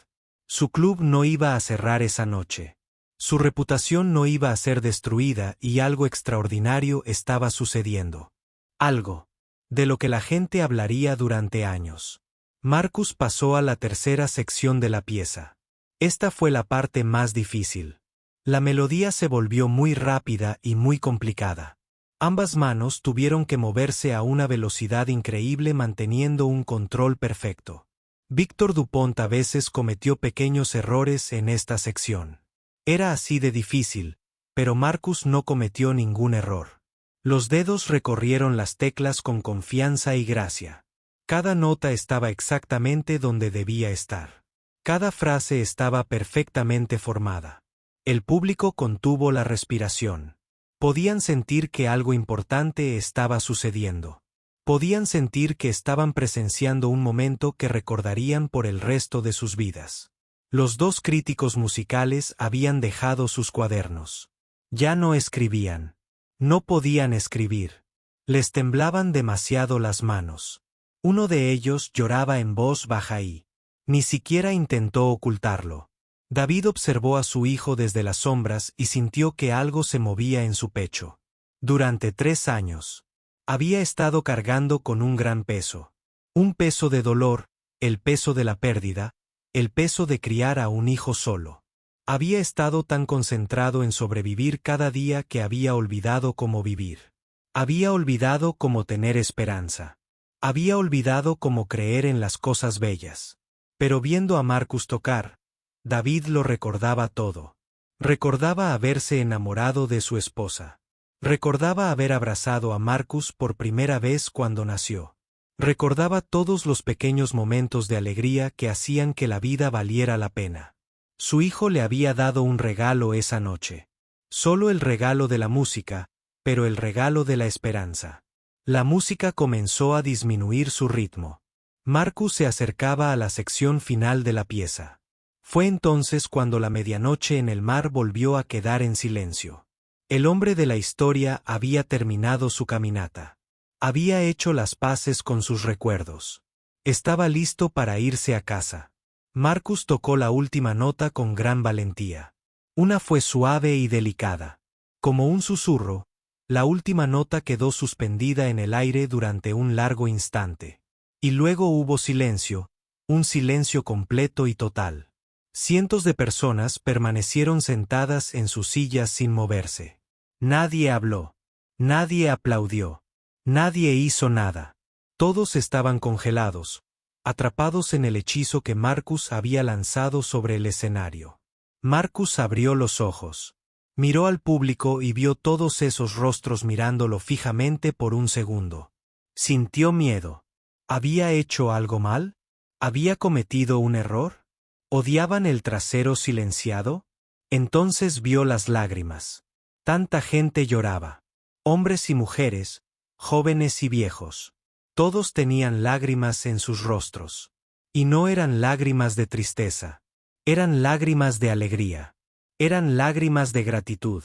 A: Su club no iba a cerrar esa noche. Su reputación no iba a ser destruida y algo extraordinario estaba sucediendo. Algo de lo que la gente hablaría durante años. Marcus pasó a la tercera sección de la pieza. Esta fue la parte más difícil. La melodía se volvió muy rápida y muy complicada. Ambas manos tuvieron que moverse a una velocidad increíble manteniendo un control perfecto. Victor Dupont a veces cometió pequeños errores en esta sección. Era así de difícil, pero Marcus no cometió ningún error. Los dedos recorrieron las teclas con confianza y gracia. Cada nota estaba exactamente donde debía estar. Cada frase estaba perfectamente formada. El público contuvo la respiración. Podían sentir que algo importante estaba sucediendo. Podían sentir que estaban presenciando un momento que recordarían por el resto de sus vidas. Los dos críticos musicales habían dejado sus cuadernos. Ya no escribían. No podían escribir. Les temblaban demasiado las manos. Uno de ellos lloraba en voz baja y ni siquiera intentó ocultarlo. David observó a su hijo desde las sombras y sintió que algo se movía en su pecho. Durante 3 años, había estado cargando con un gran peso. Un peso de dolor, el peso de la pérdida, el peso de criar a un hijo solo. Había estado tan concentrado en sobrevivir cada día que había olvidado cómo vivir. Había olvidado cómo tener esperanza. Había olvidado cómo creer en las cosas bellas. Pero viendo a Marcus tocar, David lo recordaba todo. Recordaba haberse enamorado de su esposa. Recordaba haber abrazado a Marcus por primera vez cuando nació. Recordaba todos los pequeños momentos de alegría que hacían que la vida valiera la pena. Su hijo le había dado un regalo esa noche. Solo el regalo de la música, pero el regalo de la esperanza. La música comenzó a disminuir su ritmo. Marcus se acercaba a la sección final de la pieza. Fue entonces cuando la medianoche en el mar volvió a quedar en silencio. El hombre de la historia había terminado su caminata. Había hecho las paces con sus recuerdos. Estaba listo para irse a casa. Marcus tocó la última nota con gran valentía. Una fue suave y delicada. Como un susurro, la última nota quedó suspendida en el aire durante un largo instante. Y luego hubo silencio, un silencio completo y total. Cientos de personas permanecieron sentadas en sus sillas sin moverse. Nadie habló. Nadie aplaudió. Nadie hizo nada. Todos estaban congelados, atrapados en el hechizo que Marcus había lanzado sobre el escenario. Marcus abrió los ojos. Miró al público y vio todos esos rostros mirándolo fijamente por un segundo. Sintió miedo. ¿Había hecho algo mal? ¿Había cometido un error? ¿Odiaban el trasero silenciado? Entonces vio las lágrimas. Tanta gente lloraba. Hombres y mujeres, jóvenes y viejos. Todos tenían lágrimas en sus rostros. Y no eran lágrimas de tristeza. Eran lágrimas de alegría. Eran lágrimas de gratitud.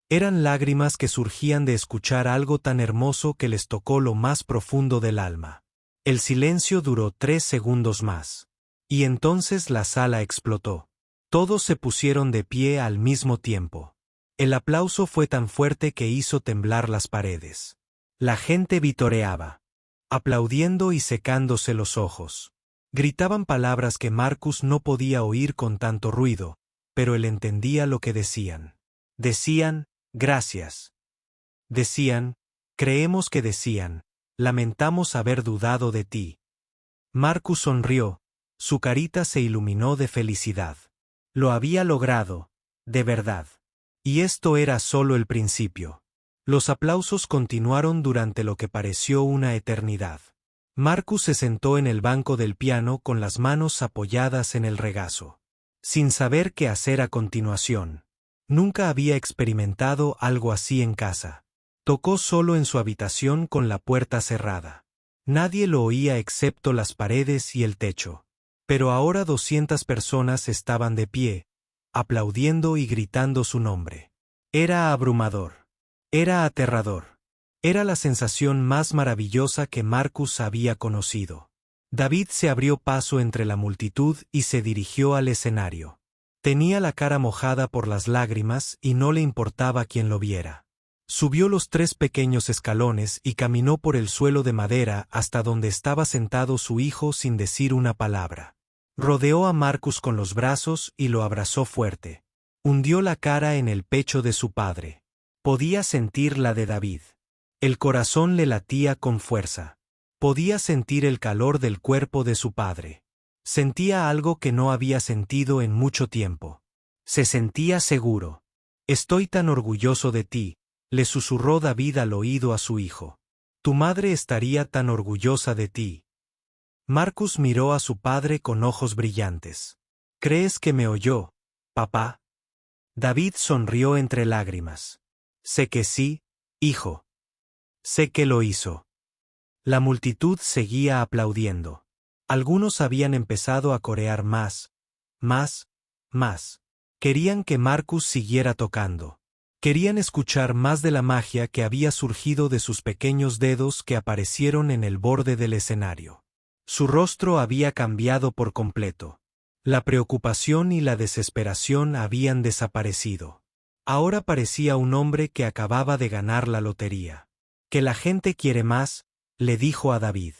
A: Eran lágrimas que surgían de escuchar algo tan hermoso que les tocó lo más profundo del alma. El silencio duró 3 segundos más. Y entonces la sala explotó. Todos se pusieron de pie al mismo tiempo. El aplauso fue tan fuerte que hizo temblar las paredes. La gente vitoreaba, aplaudiendo y secándose los ojos. Gritaban palabras que Marcus no podía oír con tanto ruido, pero él entendía lo que decían. Decían, gracias. Decían, creemos que decían, lamentamos haber dudado de ti. Marcus sonrió, su carita se iluminó de felicidad. Lo había logrado, de verdad. Y esto era solo el principio. Los aplausos continuaron durante lo que pareció una eternidad. Marcus se sentó en el banco del piano con las manos apoyadas en el regazo, sin saber qué hacer a continuación. Nunca había experimentado algo así en casa. Tocó solo en su habitación con la puerta cerrada. Nadie lo oía excepto las paredes y el techo. Pero ahora 200 personas estaban de pie, aplaudiendo y gritando su nombre. Era abrumador. Era aterrador. Era la sensación más maravillosa que Marcus había conocido. David se abrió paso entre la multitud y se dirigió al escenario. Tenía la cara mojada por las lágrimas y no le importaba quién lo viera. Subió los 3 pequeños escalones y caminó por el suelo de madera hasta donde estaba sentado su hijo sin decir una palabra. Rodeó a Marcus con los brazos y lo abrazó fuerte. Hundió la cara en el pecho de su padre. Podía sentir la de David. El corazón le latía con fuerza. Podía sentir el calor del cuerpo de su padre. Sentía algo que no había sentido en mucho tiempo. Se sentía seguro. Estoy tan orgulloso de ti, le susurró David al oído a su hijo. Tu madre estaría tan orgullosa de ti. Marcus miró a su padre con ojos brillantes. ¿Crees que me oyó, papá? David sonrió entre lágrimas. Sé que sí, hijo. Sé que lo hizo. La multitud seguía aplaudiendo. Algunos habían empezado a corear más. Querían que Marcus siguiera tocando. Querían escuchar más de la magia que había surgido de sus pequeños dedos que aparecieron en el borde del escenario. Su rostro había cambiado por completo. La preocupación y la desesperación habían desaparecido. Ahora parecía un hombre que acababa de ganar la lotería. «Que la gente quiere más», le dijo a David.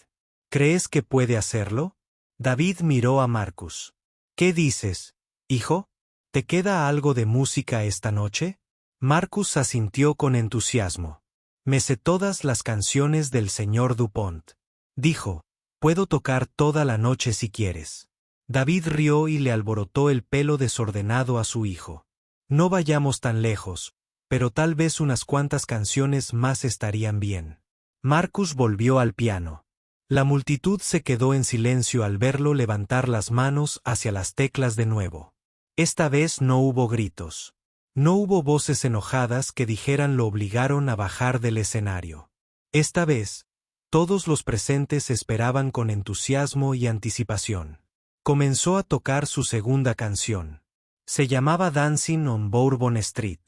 A: «¿Crees que puede hacerlo?» David miró a Marcus. «¿Qué dices, hijo? ¿Te queda algo de música esta noche?» Marcus asintió con entusiasmo. «Me sé todas las canciones del señor Dupont», dijo. «Puedo tocar toda la noche si quieres». David rió y le alborotó el pelo desordenado a su hijo. «No vayamos tan lejos, pero tal vez unas cuantas canciones más estarían bien». Marcus volvió al piano. La multitud se quedó en silencio al verlo levantar las manos hacia las teclas de nuevo. Esta vez no hubo gritos. No hubo voces enojadas que dijeran lo obligaron a bajar del escenario. Esta vez, todos los presentes esperaban con entusiasmo y anticipación. Comenzó a tocar su segunda canción. Se llamaba Dancing on Bourbon Street.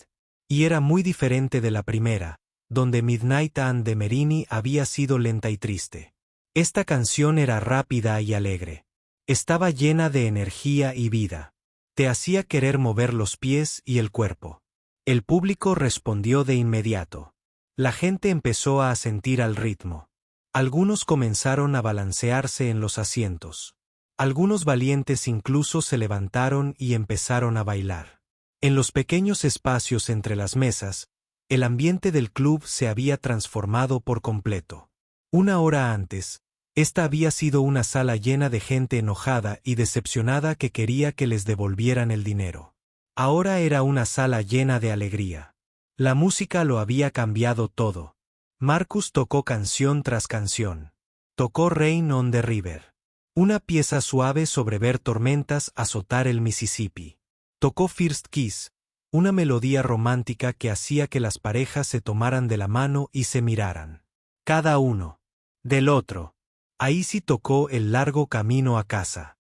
A: Y era muy diferente de la primera, donde Midnight and the Merini había sido lenta y triste. Esta canción era rápida y alegre. Estaba llena de energía y vida. Te hacía querer mover los pies y el cuerpo. El público respondió de inmediato. La gente empezó a asentir al ritmo. Algunos comenzaron a balancearse en los asientos. Algunos valientes incluso se levantaron y empezaron a bailar. En los pequeños espacios entre las mesas, el ambiente del club se había transformado por completo. Una hora antes, esta había sido una sala llena de gente enojada y decepcionada que quería que les devolvieran el dinero. Ahora era una sala llena de alegría. La música lo había cambiado todo. Marcus tocó canción tras canción. Tocó Rain on the River, una pieza suave sobre ver tormentas azotar el Mississippi. Tocó First Kiss, una melodía romántica que hacía que las parejas se tomaran de la mano y se miraran. Cada uno del otro. Ahí sí tocó El largo camino a casa.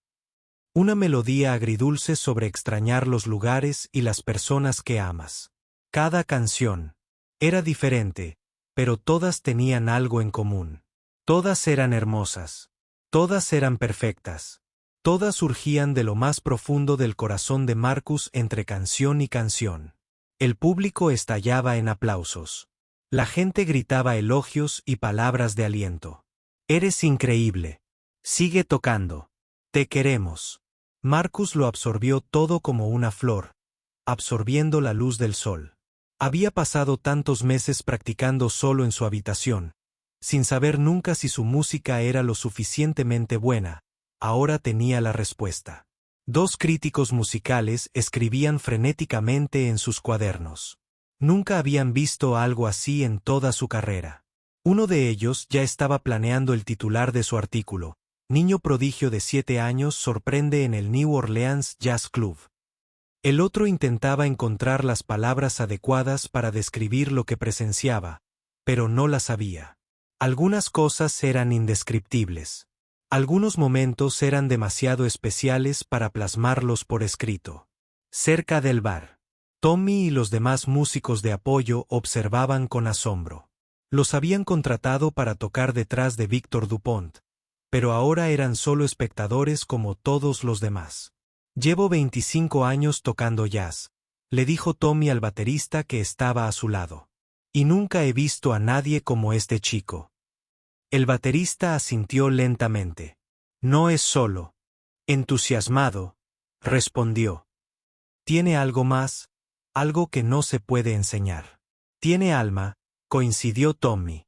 A: Una melodía agridulce sobre extrañar los lugares y las personas que amas. Cada canción era diferente, pero todas tenían algo en común. Todas eran hermosas. Todas eran perfectas. Todas surgían de lo más profundo del corazón de Marcus entre canción y canción. El público estallaba en aplausos. La gente gritaba elogios y palabras de aliento. «Eres increíble. Sigue tocando. Te queremos». Marcus lo absorbió todo como una flor, absorbiendo la luz del sol. Había pasado tantos meses practicando solo en su habitación, sin saber nunca si su música era lo suficientemente buena. Ahora tenía la respuesta. 2 críticos musicales escribían frenéticamente en sus cuadernos. Nunca habían visto algo así en toda su carrera. Uno de ellos ya estaba planeando el titular de su artículo. Niño prodigio de 7 años sorprende en el New Orleans Jazz Club. El otro intentaba encontrar las palabras adecuadas para describir lo que presenciaba, pero no las sabía. Algunas cosas eran indescriptibles. Algunos momentos eran demasiado especiales para plasmarlos por escrito. Cerca del bar, Tommy y los demás músicos de apoyo observaban con asombro. Los habían contratado para tocar detrás de Victor Dupont, pero ahora eran solo espectadores como todos los demás. «Llevo 25 años tocando jazz», le dijo Tommy al baterista que estaba a su lado. «Y nunca he visto a nadie como este chico». El baterista asintió lentamente. «No es solo entusiasmado», respondió. Tiene algo más, algo que no se puede enseñar. Tiene alma, coincidió Tommy.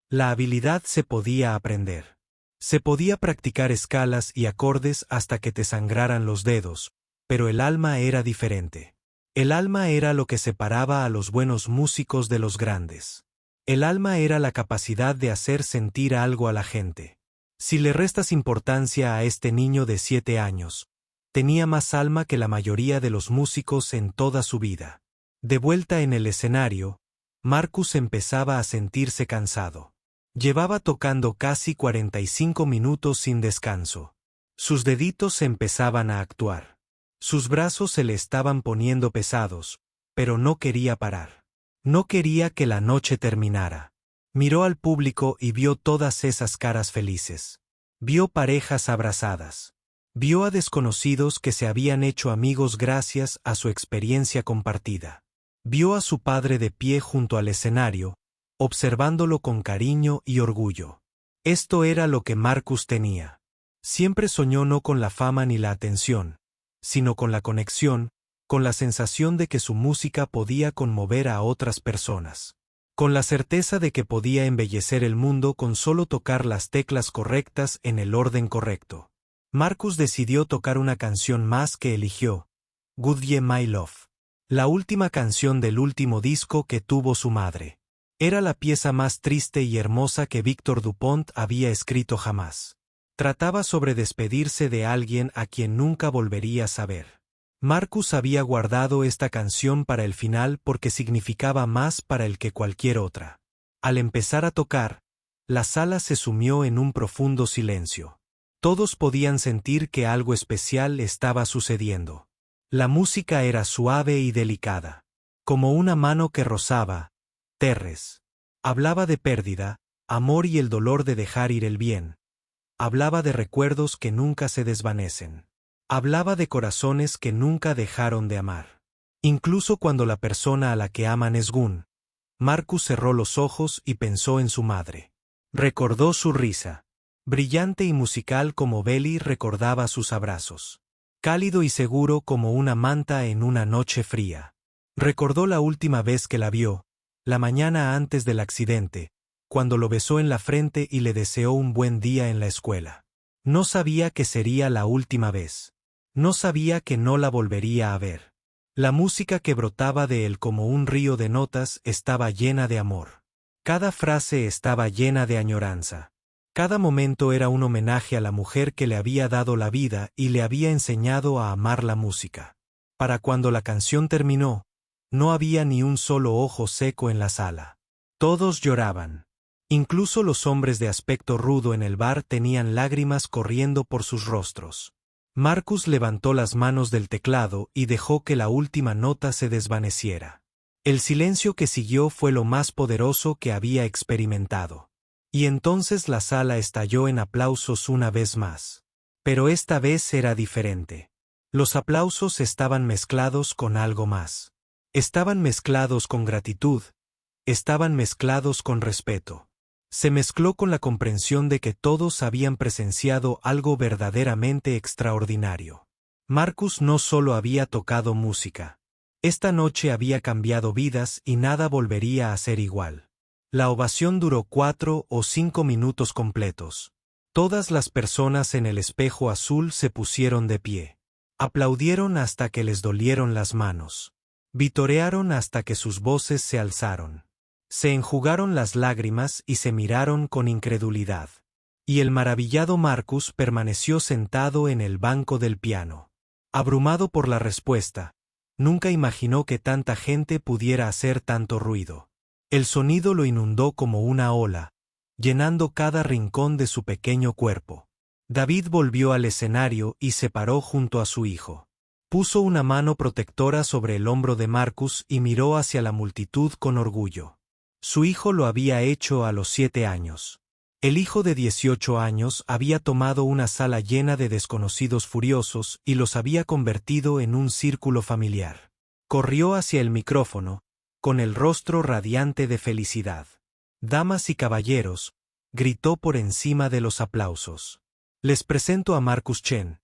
A: La habilidad se podía aprender. Se podía practicar escalas y acordes hasta que te sangraran los dedos, pero el alma era diferente. El alma era lo que separaba a los buenos músicos de los grandes. El alma era la capacidad de hacer sentir algo a la gente. Si le restas importancia a este niño de 7 años, tenía más alma que la mayoría de los músicos en toda su vida. De vuelta en el escenario, Marcus empezaba a sentirse cansado. Llevaba tocando casi 45 minutos sin descanso. Sus deditos empezaban a actuar. Sus brazos se le estaban poniendo pesados, pero no quería parar. No quería que la noche terminara. Miró al público y vio todas esas caras felices. Vio parejas abrazadas. Vio a desconocidos que se habían hecho amigos gracias a su experiencia compartida. Vio a su padre de pie junto al escenario, observándolo con cariño y orgullo. Esto era lo que Marcus tenía. Siempre soñó no con la fama ni la atención, sino con la conexión, con la sensación de que su música podía conmover a otras personas. Con la certeza de que podía embellecer el mundo con solo tocar las teclas correctas en el orden correcto. Marcus decidió tocar una canción más que eligió, Goodbye My Love, la última canción del último disco que tuvo su madre. Era la pieza más triste y hermosa que Victor Dupont había escrito jamás. Trataba sobre despedirse de alguien a quien nunca volvería a saber. Marcus había guardado esta canción para el final porque significaba más para él que cualquier otra. Al empezar a tocar, la sala se sumió en un profundo silencio. Todos podían sentir que algo especial estaba sucediendo. La música era suave y delicada, como una mano que rozaba terres. Hablaba de pérdida, amor y el dolor de dejar ir el bien. Hablaba de recuerdos que nunca se desvanecen. Hablaba de corazones que nunca dejaron de amar. Incluso cuando la persona a la que aman es Gunn, Marcus cerró los ojos y pensó en su madre. Recordó su risa. Brillante y musical como Belly recordaba sus abrazos. Cálido y seguro como una manta en una noche fría. Recordó la última vez que la vio, la mañana antes del accidente, cuando lo besó en la frente y le deseó un buen día en la escuela. No sabía que sería la última vez. No sabía que no la volvería a ver. La música que brotaba de él como un río de notas estaba llena de amor. Cada frase estaba llena de añoranza. Cada momento era un homenaje a la mujer que le había dado la vida y le había enseñado a amar la música. Para cuando la canción terminó, no había ni un solo ojo seco en la sala. Todos lloraban. Incluso los hombres de aspecto rudo en el bar tenían lágrimas corriendo por sus rostros. Marcus levantó las manos del teclado y dejó que la última nota se desvaneciera. El silencio que siguió fue lo más poderoso que había experimentado. Y entonces la sala estalló en aplausos una vez más. Pero esta vez era diferente. Los aplausos estaban mezclados con algo más. Estaban mezclados con gratitud. Estaban mezclados con respeto. Se mezcló con la comprensión de que todos habían presenciado algo verdaderamente extraordinario. Marcus no solo había tocado música. Esta noche había cambiado vidas y nada volvería a ser igual. La ovación duró 4 o 5 minutos completos. Todas las personas en el espejo azul se pusieron de pie. Aplaudieron hasta que les dolieron las manos. Vitorearon hasta que sus voces se alzaron. Se enjugaron las lágrimas y se miraron con incredulidad. Y el maravillado Marcus permaneció sentado en el banco del piano. Abrumado por la respuesta, nunca imaginó que tanta gente pudiera hacer tanto ruido. El sonido lo inundó como una ola, llenando cada rincón de su pequeño cuerpo. David volvió al escenario y se paró junto a su hijo. Puso una mano protectora sobre el hombro de Marcus y miró hacia la multitud con orgullo. Su hijo lo había hecho a los 7 años. El hijo de 18 años había tomado una sala llena de desconocidos furiosos y los había convertido en un círculo familiar. Corrió hacia el micrófono, con el rostro radiante de felicidad. «Damas y caballeros», gritó por encima de los aplausos. «Les presento a Marcus Chen,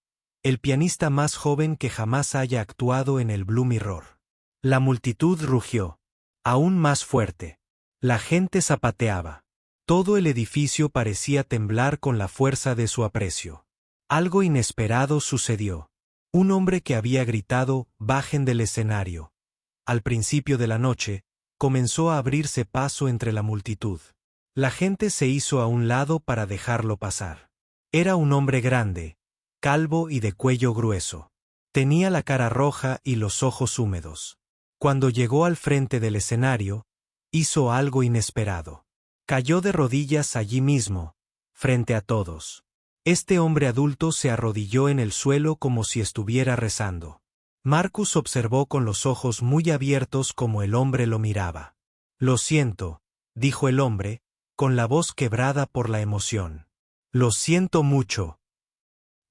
A: el pianista más joven que jamás haya actuado en el Blue Mirror. La multitud rugió, aún más fuerte. La gente zapateaba. Todo el edificio parecía temblar con la fuerza de su aprecio. Algo inesperado sucedió. Un hombre que había gritado, «Bajen del escenario», al principio de la noche, comenzó a abrirse paso entre la multitud. La gente se hizo a un lado para dejarlo pasar. Era un hombre grande, calvo y de cuello grueso. Tenía la cara roja y los ojos húmedos. Cuando llegó al frente del escenario, hizo algo inesperado. Cayó de rodillas allí mismo, frente a todos. Este hombre adulto se arrodilló en el suelo como si estuviera rezando. Marcus observó con los ojos muy abiertos como el hombre lo miraba. «Lo siento», dijo el hombre, con la voz quebrada por la emoción. «Lo siento mucho.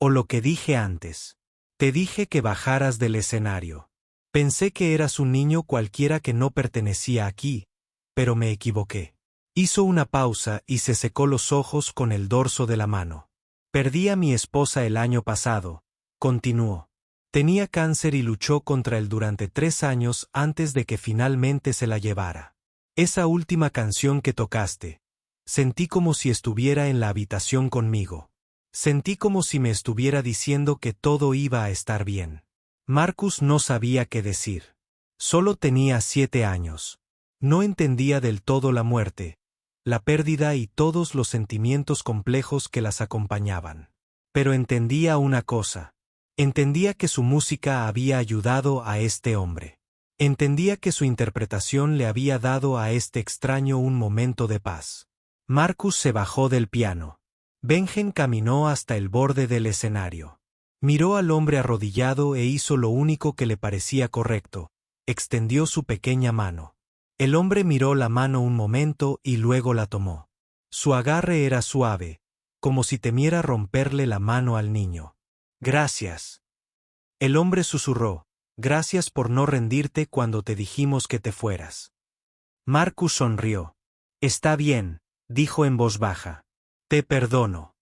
A: O lo que dije antes. Te dije que bajaras del escenario. Pensé que eras un niño cualquiera que no pertenecía aquí, pero me equivoqué». Hizo una pausa y se secó los ojos con el dorso de la mano. «Perdí a mi esposa el año pasado», continuó. «Tenía cáncer y luchó contra él durante 3 años antes de que finalmente se la llevara. Esa última canción que tocaste, sentí como si estuviera en la habitación conmigo. Sentí como si me estuviera diciendo que todo iba a estar bien». Marcus no sabía qué decir. Solo tenía 7 años. No entendía del todo la muerte, la pérdida y todos los sentimientos complejos que las acompañaban. Pero entendía una cosa. Entendía que su música había ayudado a este hombre. Entendía que su interpretación le había dado a este extraño un momento de paz. Marcus se bajó del piano. Benjen caminó hasta el borde del escenario. Miró al hombre arrodillado e hizo lo único que le parecía correcto: extendió su pequeña mano. El hombre miró la mano un momento y luego la tomó. Su agarre era suave, como si temiera romperle la mano al niño. «Gracias». El hombre susurró, «Gracias por no rendirte cuando te dijimos que te fueras». Marcus sonrió. «Está bien», dijo en voz baja. «Te perdono».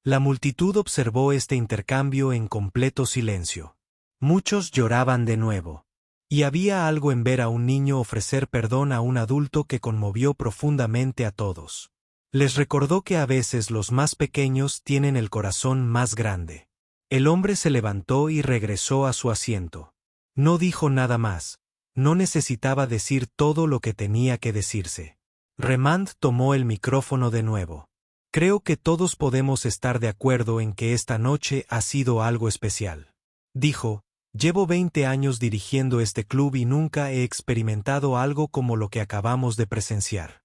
A: La multitud observó este intercambio en completo silencio. Muchos lloraban de nuevo. Y había algo en ver a un niño ofrecer perdón a un adulto que conmovió profundamente a todos. Les recordó que a veces los más pequeños tienen el corazón más grande. El hombre se levantó y regresó a su asiento. No dijo nada más. No necesitaba decir todo lo que tenía que decirse. Remand tomó el micrófono de nuevo. «Creo que todos podemos estar de acuerdo en que esta noche ha sido algo especial», dijo. «Llevo 20 años dirigiendo este club y nunca he experimentado algo como lo que acabamos de presenciar».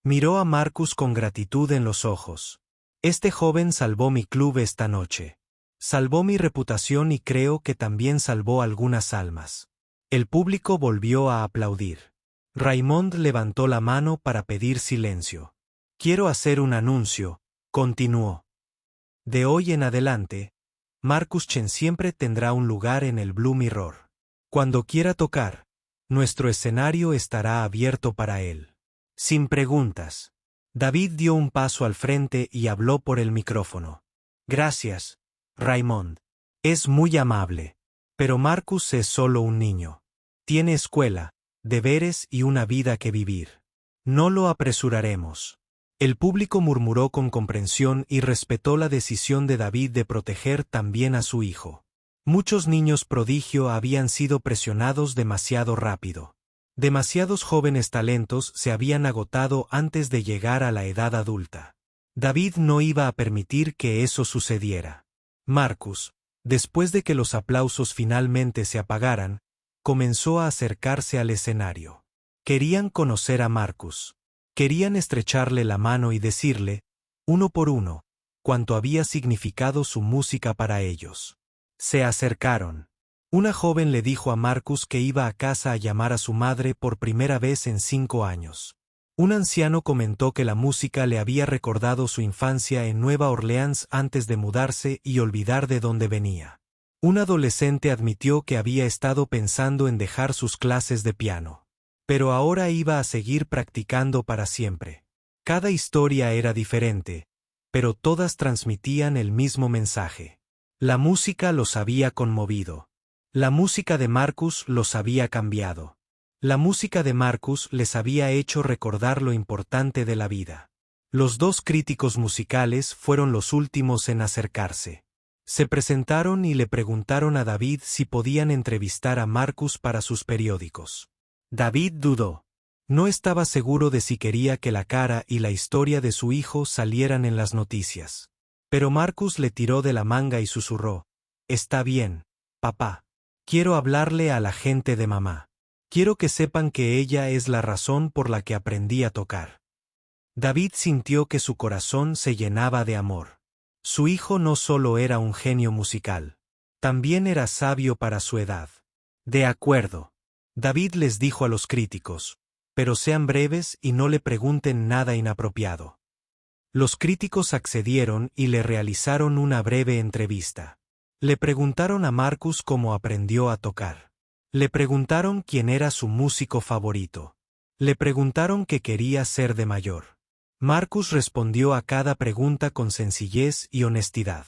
A: Miró a Marcus con gratitud en los ojos. «Este joven salvó mi club esta noche. Salvó mi reputación y creo que también salvó algunas almas». El público volvió a aplaudir. Raymond levantó la mano para pedir silencio. «Quiero hacer un anuncio», continuó. «De hoy en adelante, Marcus Chen siempre tendrá un lugar en el Blue Mirror. Cuando quiera tocar, nuestro escenario estará abierto para él. Sin preguntas». David dio un paso al frente y habló por el micrófono. «Gracias, Raymond. Es muy amable. Pero Marcus es solo un niño. Tiene escuela, deberes y una vida que vivir. No lo apresuraremos». El público murmuró con comprensión y respetó la decisión de David de proteger también a su hijo. Muchos niños prodigio habían sido presionados demasiado rápido. Demasiados jóvenes talentos se habían agotado antes de llegar a la edad adulta. David no iba a permitir que eso sucediera. Marcus, después de que los aplausos finalmente se apagaran, comenzó a acercarse al escenario. Querían conocer a Marcus. Querían estrecharle la mano y decirle, uno por uno, cuánto había significado su música para ellos. Se acercaron. Una joven le dijo a Marcus que iba a casa a llamar a su madre por primera vez en 5 años. Un anciano comentó que la música le había recordado su infancia en Nueva Orleans antes de mudarse y olvidar de dónde venía. Un adolescente admitió que había estado pensando en dejar sus clases de piano. Pero ahora iba a seguir practicando para siempre. Cada historia era diferente, pero todas transmitían el mismo mensaje. La música los había conmovido. La música de Marcus los había cambiado. La música de Marcus les había hecho recordar lo importante de la vida. Los dos críticos musicales fueron los últimos en acercarse. Se presentaron y le preguntaron a David si podían entrevistar a Marcus para sus periódicos. David dudó. No estaba seguro de si quería que la cara y la historia de su hijo salieran en las noticias. Pero Marcus le tiró de la manga y susurró: «Está bien, papá. Quiero hablarle a la gente de mamá. Quiero que sepan que ella es la razón por la que aprendí a tocar». David sintió que su corazón se llenaba de amor. Su hijo no solo era un genio musical, también era sabio para su edad. De acuerdo. David les dijo a los críticos, pero sean breves y no le pregunten nada inapropiado. Los críticos accedieron y le realizaron una breve entrevista. Le preguntaron a Marcus cómo aprendió a tocar. Le preguntaron quién era su músico favorito. Le preguntaron qué quería ser de mayor. Marcus respondió a cada pregunta con sencillez y honestidad.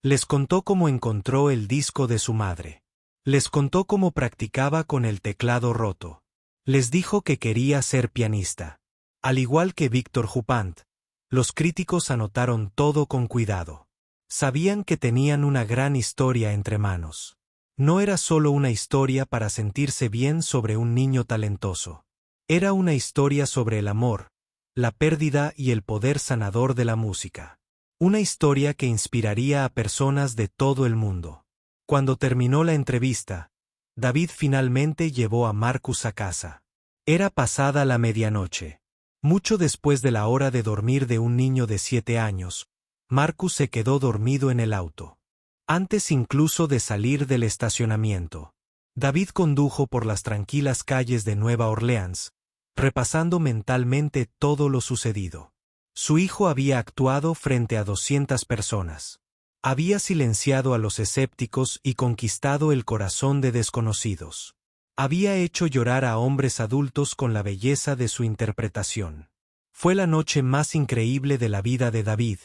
A: Les contó cómo encontró el disco de su madre. Les contó cómo practicaba con el teclado roto. Les dijo que quería ser pianista. Al igual que Víctor Jupant, los críticos anotaron todo con cuidado. Sabían que tenían una gran historia entre manos. No era solo una historia para sentirse bien sobre un niño talentoso. Era una historia sobre el amor, la pérdida y el poder sanador de la música. Una historia que inspiraría a personas de todo el mundo. Cuando terminó la entrevista, David finalmente llevó a Marcus a casa. Era pasada la medianoche. Mucho después de la hora de dormir de un niño de 7 años, Marcus se quedó dormido en el auto. Antes incluso de salir del estacionamiento, David condujo por las tranquilas calles de Nueva Orleans, repasando mentalmente todo lo sucedido. Su hijo había actuado frente a 200 personas. Había silenciado a los escépticos y conquistado el corazón de desconocidos. Había hecho llorar a hombres adultos con la belleza de su interpretación. Fue la noche más increíble de la vida de David,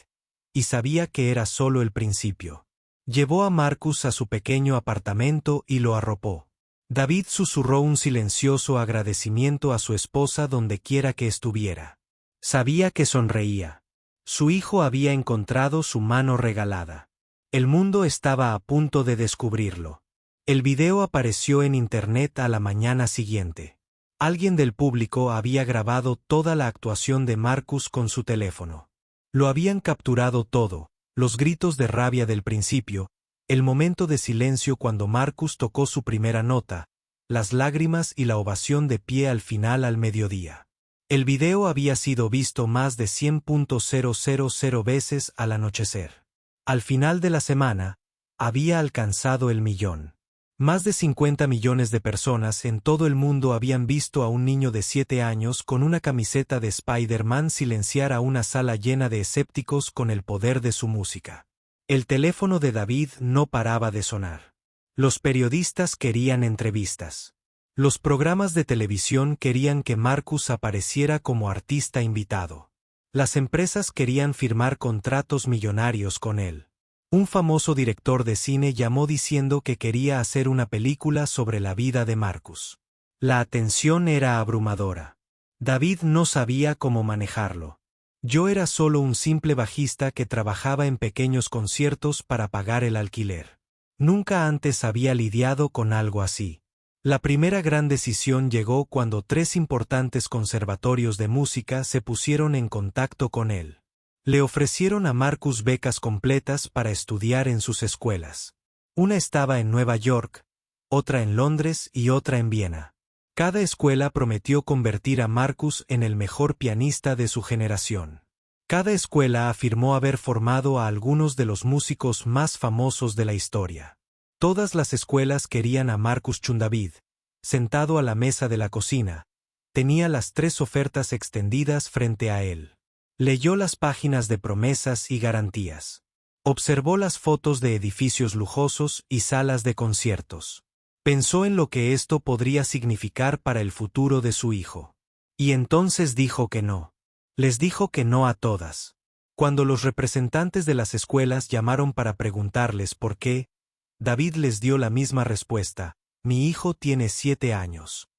A: y sabía que era solo el principio. Llevó a Marcus a su pequeño apartamento y lo arropó. David susurró un silencioso agradecimiento a su esposa donde quiera que estuviera. Sabía que sonreía. Su hijo había encontrado su mano regalada. El mundo estaba a punto de descubrirlo. El video apareció en internet a la mañana siguiente. Alguien del público había grabado toda la actuación de Marcus con su teléfono. Lo habían capturado todo, los gritos de rabia del principio, el momento de silencio cuando Marcus tocó su primera nota, las lágrimas y la ovación de pie al final al mediodía. El video había sido visto más de 100.000 veces al anochecer. Al final de la semana, había alcanzado el 1.000.000. Más de 50 millones de personas en todo el mundo habían visto a un niño de 7 años con una camiseta de Spider-Man silenciar a una sala llena de escépticos con el poder de su música. El teléfono de David no paraba de sonar. Los periodistas querían entrevistas. Los programas de televisión querían que Marcus apareciera como artista invitado. Las empresas querían firmar contratos millonarios con él. Un famoso director de cine llamó diciendo que quería hacer una película sobre la vida de Marcus. La atención era abrumadora. David no sabía cómo manejarlo. Yo era solo un simple bajista que trabajaba en pequeños conciertos para pagar el alquiler. Nunca antes había lidiado con algo así. La primera gran decisión llegó cuando 3 importantes conservatorios de música se pusieron en contacto con él. Le ofrecieron a Marcus becas completas para estudiar en sus escuelas. Una estaba en Nueva York, otra en Londres y otra en Viena. Cada escuela prometió convertir a Marcus en el mejor pianista de su generación. Cada escuela afirmó haber formado a algunos de los músicos más famosos de la historia. Todas las escuelas querían a Marcus Chundavid, sentado a la mesa de la cocina. Tenía las 3 ofertas extendidas frente a él. Leyó las páginas de promesas y garantías. Observó las fotos de edificios lujosos y salas de conciertos. Pensó en lo que esto podría significar para el futuro de su hijo. Y entonces dijo que no. Les dijo que no a todas. Cuando los representantes de las escuelas llamaron para preguntarles por qué, David les dio la misma respuesta: mi hijo tiene 7 años.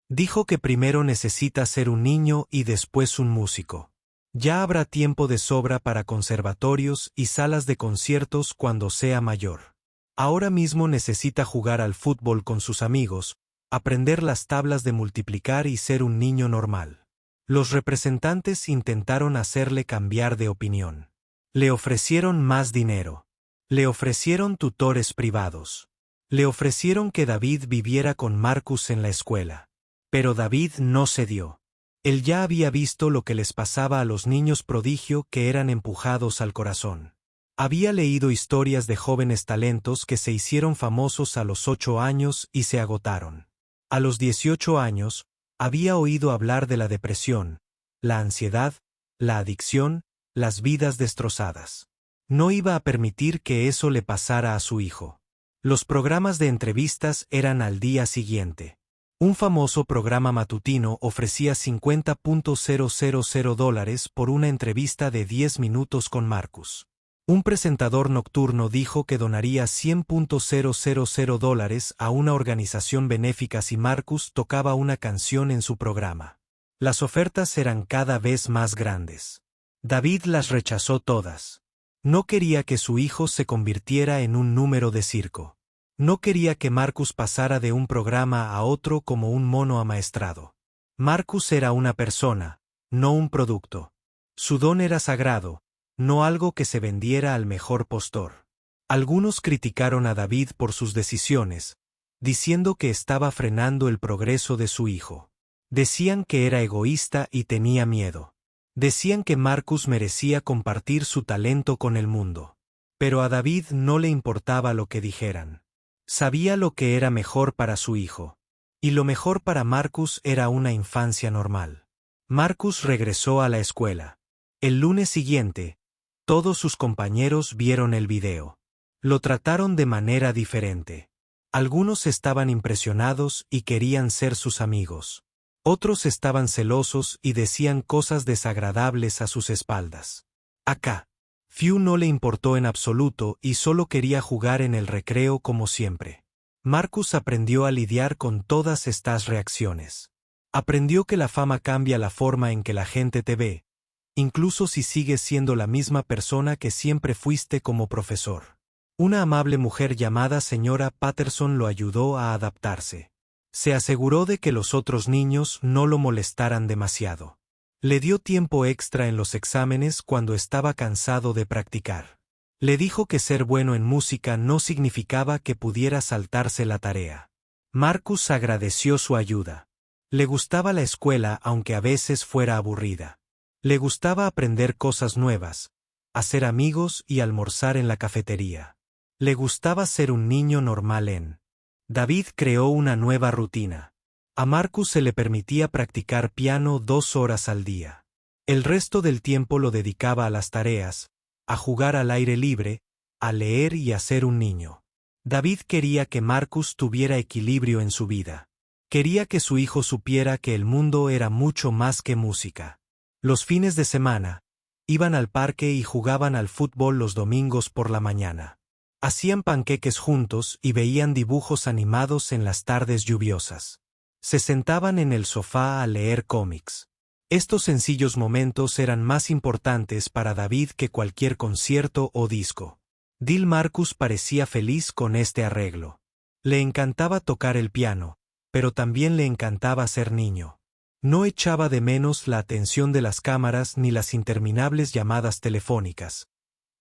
A: Dijo que primero necesita ser un niño y después un músico. Ya habrá tiempo de sobra para conservatorios y salas de conciertos cuando sea mayor. Ahora mismo necesita jugar al fútbol con sus amigos, aprender las tablas de multiplicar y ser un niño normal. Los representantes intentaron hacerle cambiar de opinión. Le ofrecieron más dinero. Le ofrecieron tutores privados. Le ofrecieron que David viviera con Marcus en la escuela. Pero David no cedió. Él ya había visto lo que les pasaba a los niños prodigio que eran empujados al corazón. Había leído historias de jóvenes talentos que se hicieron famosos a los 8 años y se agotaron. A los 18 años, había oído hablar de la depresión, la ansiedad, la adicción, las vidas destrozadas. No iba a permitir que eso le pasara a su hijo. Los programas de entrevistas eran al día siguiente. Un famoso programa matutino ofrecía $50,000 por una entrevista de 10 minutos con Marcus. Un presentador nocturno dijo que donaría $100,000 a una organización benéfica si Marcus tocaba una canción en su programa. Las ofertas eran cada vez más grandes. David las rechazó todas. No quería que su hijo se convirtiera en un número de circo. No quería que Marcus pasara de un programa a otro como un mono amaestrado. Marcus era una persona, no un producto. Su don era sagrado, no algo que se vendiera al mejor postor. Algunos criticaron a David por sus decisiones, diciendo que estaba frenando el progreso de su hijo. Decían que era egoísta y tenía miedo. Decían que Marcus merecía compartir su talento con el mundo. Pero a David no le importaba lo que dijeran. Sabía lo que era mejor para su hijo. Y lo mejor para Marcus era una infancia normal. Marcus regresó a la escuela. El lunes siguiente, todos sus compañeros vieron el video. Lo trataron de manera diferente. Algunos estaban impresionados y querían ser sus amigos. Otros estaban celosos y decían cosas desagradables a sus espaldas. Acá, Few no le importó en absoluto y solo quería jugar en el recreo como siempre. Marcus aprendió a lidiar con todas estas reacciones. Aprendió que la fama cambia la forma en que la gente te ve, incluso si sigues siendo la misma persona que siempre fuiste como profesor. Una amable mujer llamada señora Patterson lo ayudó a adaptarse. Se aseguró de que los otros niños no lo molestaran demasiado. Le dio tiempo extra en los exámenes cuando estaba cansado de practicar. Le dijo que ser bueno en música no significaba que pudiera saltarse la tarea. Marcus agradeció su ayuda. Le gustaba la escuela aunque a veces fuera aburrida. Le gustaba aprender cosas nuevas, hacer amigos y almorzar en la cafetería. Le gustaba ser un niño normal en. David creó una nueva rutina. A Marcus se le permitía practicar piano 2 horas al día. El resto del tiempo lo dedicaba a las tareas, a jugar al aire libre, a leer y a ser un niño. David quería que Marcus tuviera equilibrio en su vida. Quería que su hijo supiera que el mundo era mucho más que música. Los fines de semana, iban al parque y jugaban al fútbol los domingos por la mañana. Hacían panqueques juntos y veían dibujos animados en las tardes lluviosas. Se sentaban en el sofá a leer cómics. Estos sencillos momentos eran más importantes para David que cualquier concierto o disco. Dil Marcus parecía feliz con este arreglo. Le encantaba tocar el piano, pero también le encantaba ser niño. No echaba de menos la atención de las cámaras ni las interminables llamadas telefónicas.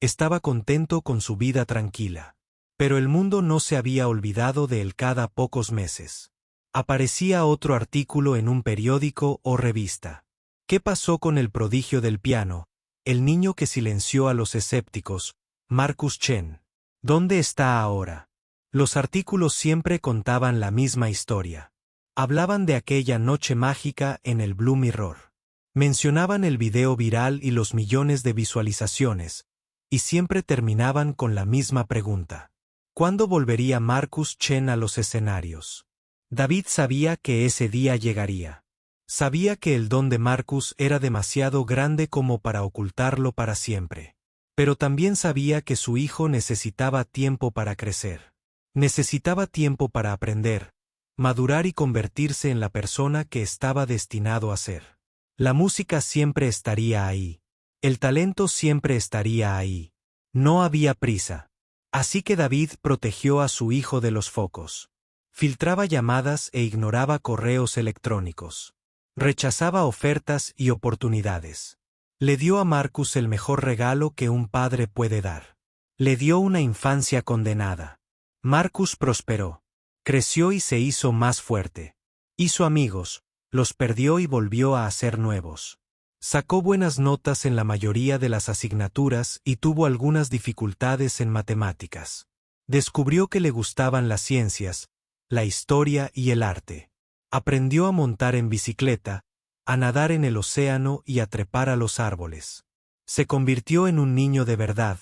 A: Estaba contento con su vida tranquila. Pero el mundo no se había olvidado de él cada pocos meses. Aparecía otro artículo en un periódico o revista. ¿Qué pasó con el prodigio del piano, el niño que silenció a los escépticos, Marcus Chen? ¿Dónde está ahora? Los artículos siempre contaban la misma historia. Hablaban de aquella noche mágica en el Blue Mirror. Mencionaban el video viral y los millones de visualizaciones, y siempre terminaban con la misma pregunta. ¿Cuándo volvería Marcus Chen a los escenarios? David sabía que ese día llegaría. Sabía que el don de Marcus era demasiado grande como para ocultarlo para siempre. Pero también sabía que su hijo necesitaba tiempo para crecer. Necesitaba tiempo para aprender, madurar y convertirse en la persona que estaba destinado a ser. La música siempre estaría ahí. El talento siempre estaría ahí. No había prisa. Así que David protegió a su hijo de los focos. Filtraba llamadas e ignoraba correos electrónicos. Rechazaba ofertas y oportunidades. Le dio a Marcus el mejor regalo que un padre puede dar. Le dio una infancia condenada. Marcus prosperó. Creció y se hizo más fuerte. Hizo amigos, los perdió y volvió a hacer nuevos. Sacó buenas notas en la mayoría de las asignaturas y tuvo algunas dificultades en matemáticas. Descubrió que le gustaban las ciencias, la historia y el arte. Aprendió a montar en bicicleta, a nadar en el océano y a trepar a los árboles. Se convirtió en un niño de verdad,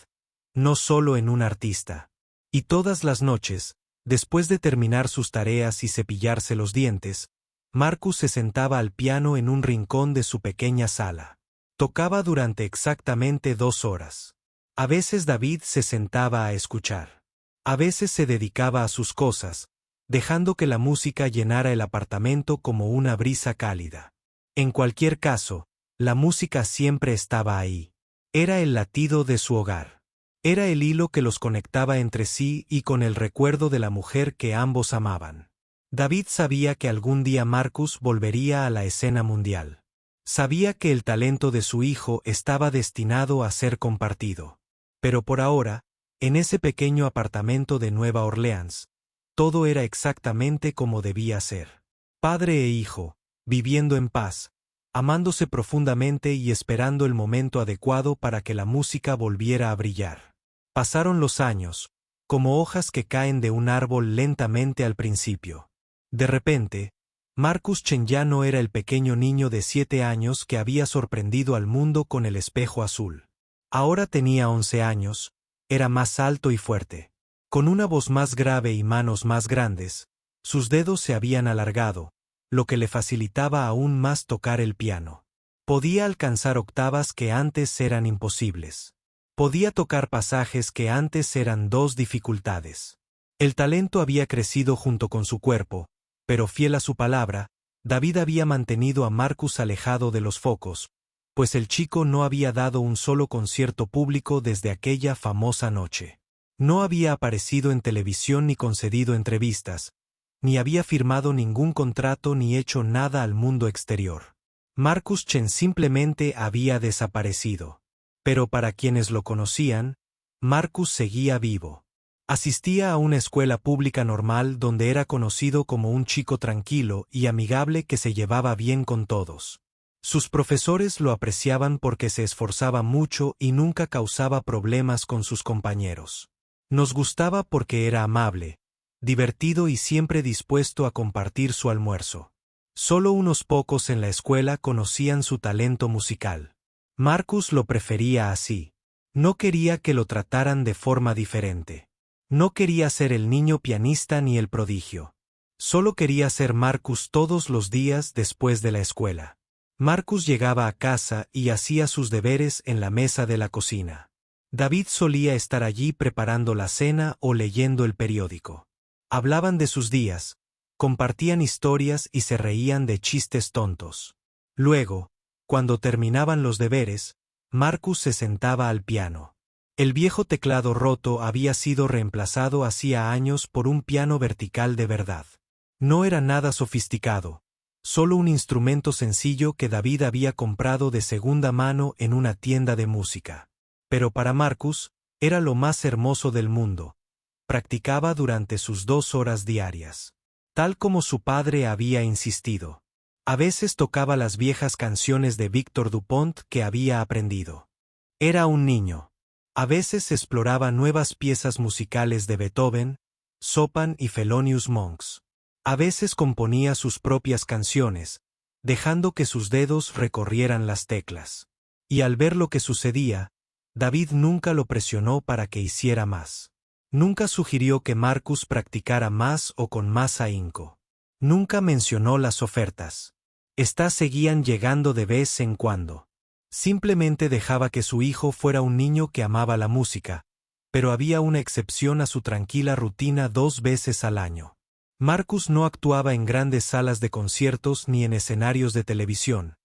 A: no solo en un artista. Y todas las noches, después de terminar sus tareas y cepillarse los dientes, Marcus se sentaba al piano en un rincón de su pequeña sala. Tocaba durante exactamente 2 horas. A veces David se sentaba a escuchar. A veces se dedicaba a sus cosas, dejando que la música llenara el apartamento como una brisa cálida. En cualquier caso, la música siempre estaba ahí. Era el latido de su hogar. Era el hilo que los conectaba entre sí y con el recuerdo de la mujer que ambos amaban. David sabía que algún día Marcus volvería a la escena mundial. Sabía que el talento de su hijo estaba destinado a ser compartido. Pero por ahora, en ese pequeño apartamento de Nueva Orleans, todo era exactamente como debía ser. Padre e hijo, viviendo en paz, amándose profundamente y esperando el momento adecuado para que la música volviera a brillar. Pasaron los años, como hojas que caen de un árbol lentamente al principio. De repente, Marcus Chen ya no era el pequeño niño de 7 años que había sorprendido al mundo con el espejo azul. Ahora tenía 11 años, era más alto y fuerte. Con una voz más grave y manos más grandes, sus dedos se habían alargado, lo que le facilitaba aún más tocar el piano. Podía alcanzar octavas que antes eran imposibles. Podía tocar pasajes que antes eran 2 dificultades. El talento había crecido junto con su cuerpo, pero fiel a su palabra, David había mantenido a Marcus alejado de los focos, pues el chico no había dado un solo concierto público desde aquella famosa noche. No había aparecido en televisión ni concedido entrevistas, ni había firmado ningún contrato ni hecho nada al mundo exterior. Marcus Chen simplemente había desaparecido. Pero para quienes lo conocían, Marcus seguía vivo. Asistía a una escuela pública normal donde era conocido como un chico tranquilo y amigable que se llevaba bien con todos. Sus profesores lo apreciaban porque se esforzaba mucho y nunca causaba problemas con sus compañeros. Nos gustaba porque era amable, divertido y siempre dispuesto a compartir su almuerzo. Solo unos pocos en la escuela conocían su talento musical. Marcus lo prefería así. No quería que lo trataran de forma diferente. No quería ser el niño pianista ni el prodigio. Solo quería ser Marcus todos los días después de la escuela. Marcus llegaba a casa y hacía sus deberes en la mesa de la cocina. David solía estar allí preparando la cena o leyendo el periódico. Hablaban de sus días, compartían historias y se reían de chistes tontos. Luego, cuando terminaban los deberes, Marcus se sentaba al piano. El viejo teclado roto había sido reemplazado hacía años por un piano vertical de verdad. No era nada sofisticado, solo un instrumento sencillo que David había comprado de segunda mano en una tienda de música. Pero para Marcus, era lo más hermoso del mundo. Practicaba durante sus 2 horas diarias. Tal como su padre había insistido. A veces tocaba las viejas canciones de Victor Dupont que había aprendido. Era un niño. A veces exploraba nuevas piezas musicales de Beethoven, Chopin y Thelonious Monk. A veces componía sus propias canciones, dejando que sus dedos recorrieran las teclas. Y al ver lo que sucedía, David nunca lo presionó para que hiciera más. Nunca sugirió que Marcus practicara más o con más ahínco. Nunca mencionó las ofertas. Estas seguían llegando de vez en cuando. Simplemente dejaba que su hijo fuera un niño que amaba la música, pero había una excepción a su tranquila rutina 2 veces al año. Marcus no actuaba en grandes salas de conciertos ni en escenarios de televisión,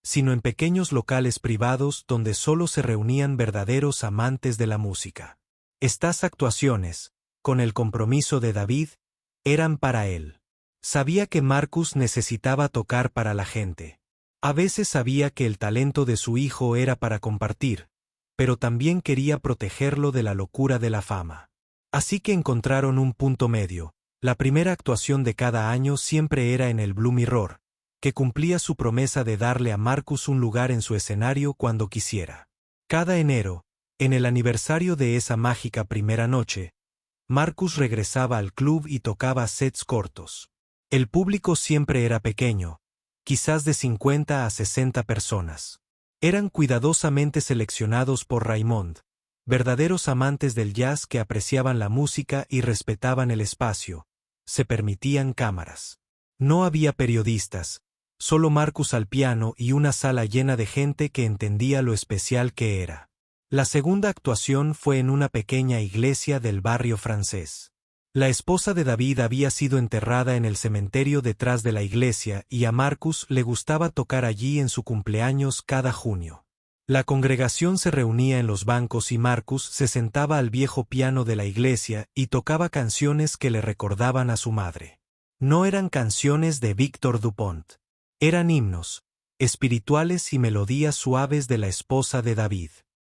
A: sino en pequeños locales privados donde solo se reunían verdaderos amantes de la música. Estas actuaciones, con el compromiso de David, eran para él. Sabía que Marcus necesitaba tocar para la gente. A veces sabía que el talento de su hijo era para compartir, pero también quería protegerlo de la locura de la fama. Así que encontraron un punto medio. La primera actuación de cada año siempre era en el Blue Mirror, que cumplía su promesa de darle a Marcus un lugar en su escenario cuando quisiera. Cada enero, en el aniversario de esa mágica primera noche, Marcus regresaba al club y tocaba sets cortos. El público siempre era pequeño, quizás de 50 a 60 personas. Eran cuidadosamente seleccionados por Raymond, verdaderos amantes del jazz que apreciaban la música y respetaban el espacio. Se permitían cámaras. No había periodistas, solo Marcus al piano y una sala llena de gente que entendía lo especial que era. La segunda actuación fue en una pequeña iglesia del barrio francés. La esposa de David había sido enterrada en el cementerio detrás de la iglesia y a Marcus le gustaba tocar allí en su cumpleaños cada junio. La congregación se reunía en los bancos y Marcus se sentaba al viejo piano de la iglesia y tocaba canciones que le recordaban a su madre. No eran canciones de Victor Dupont. Eran himnos, espirituales y melodías suaves de la esposa de David.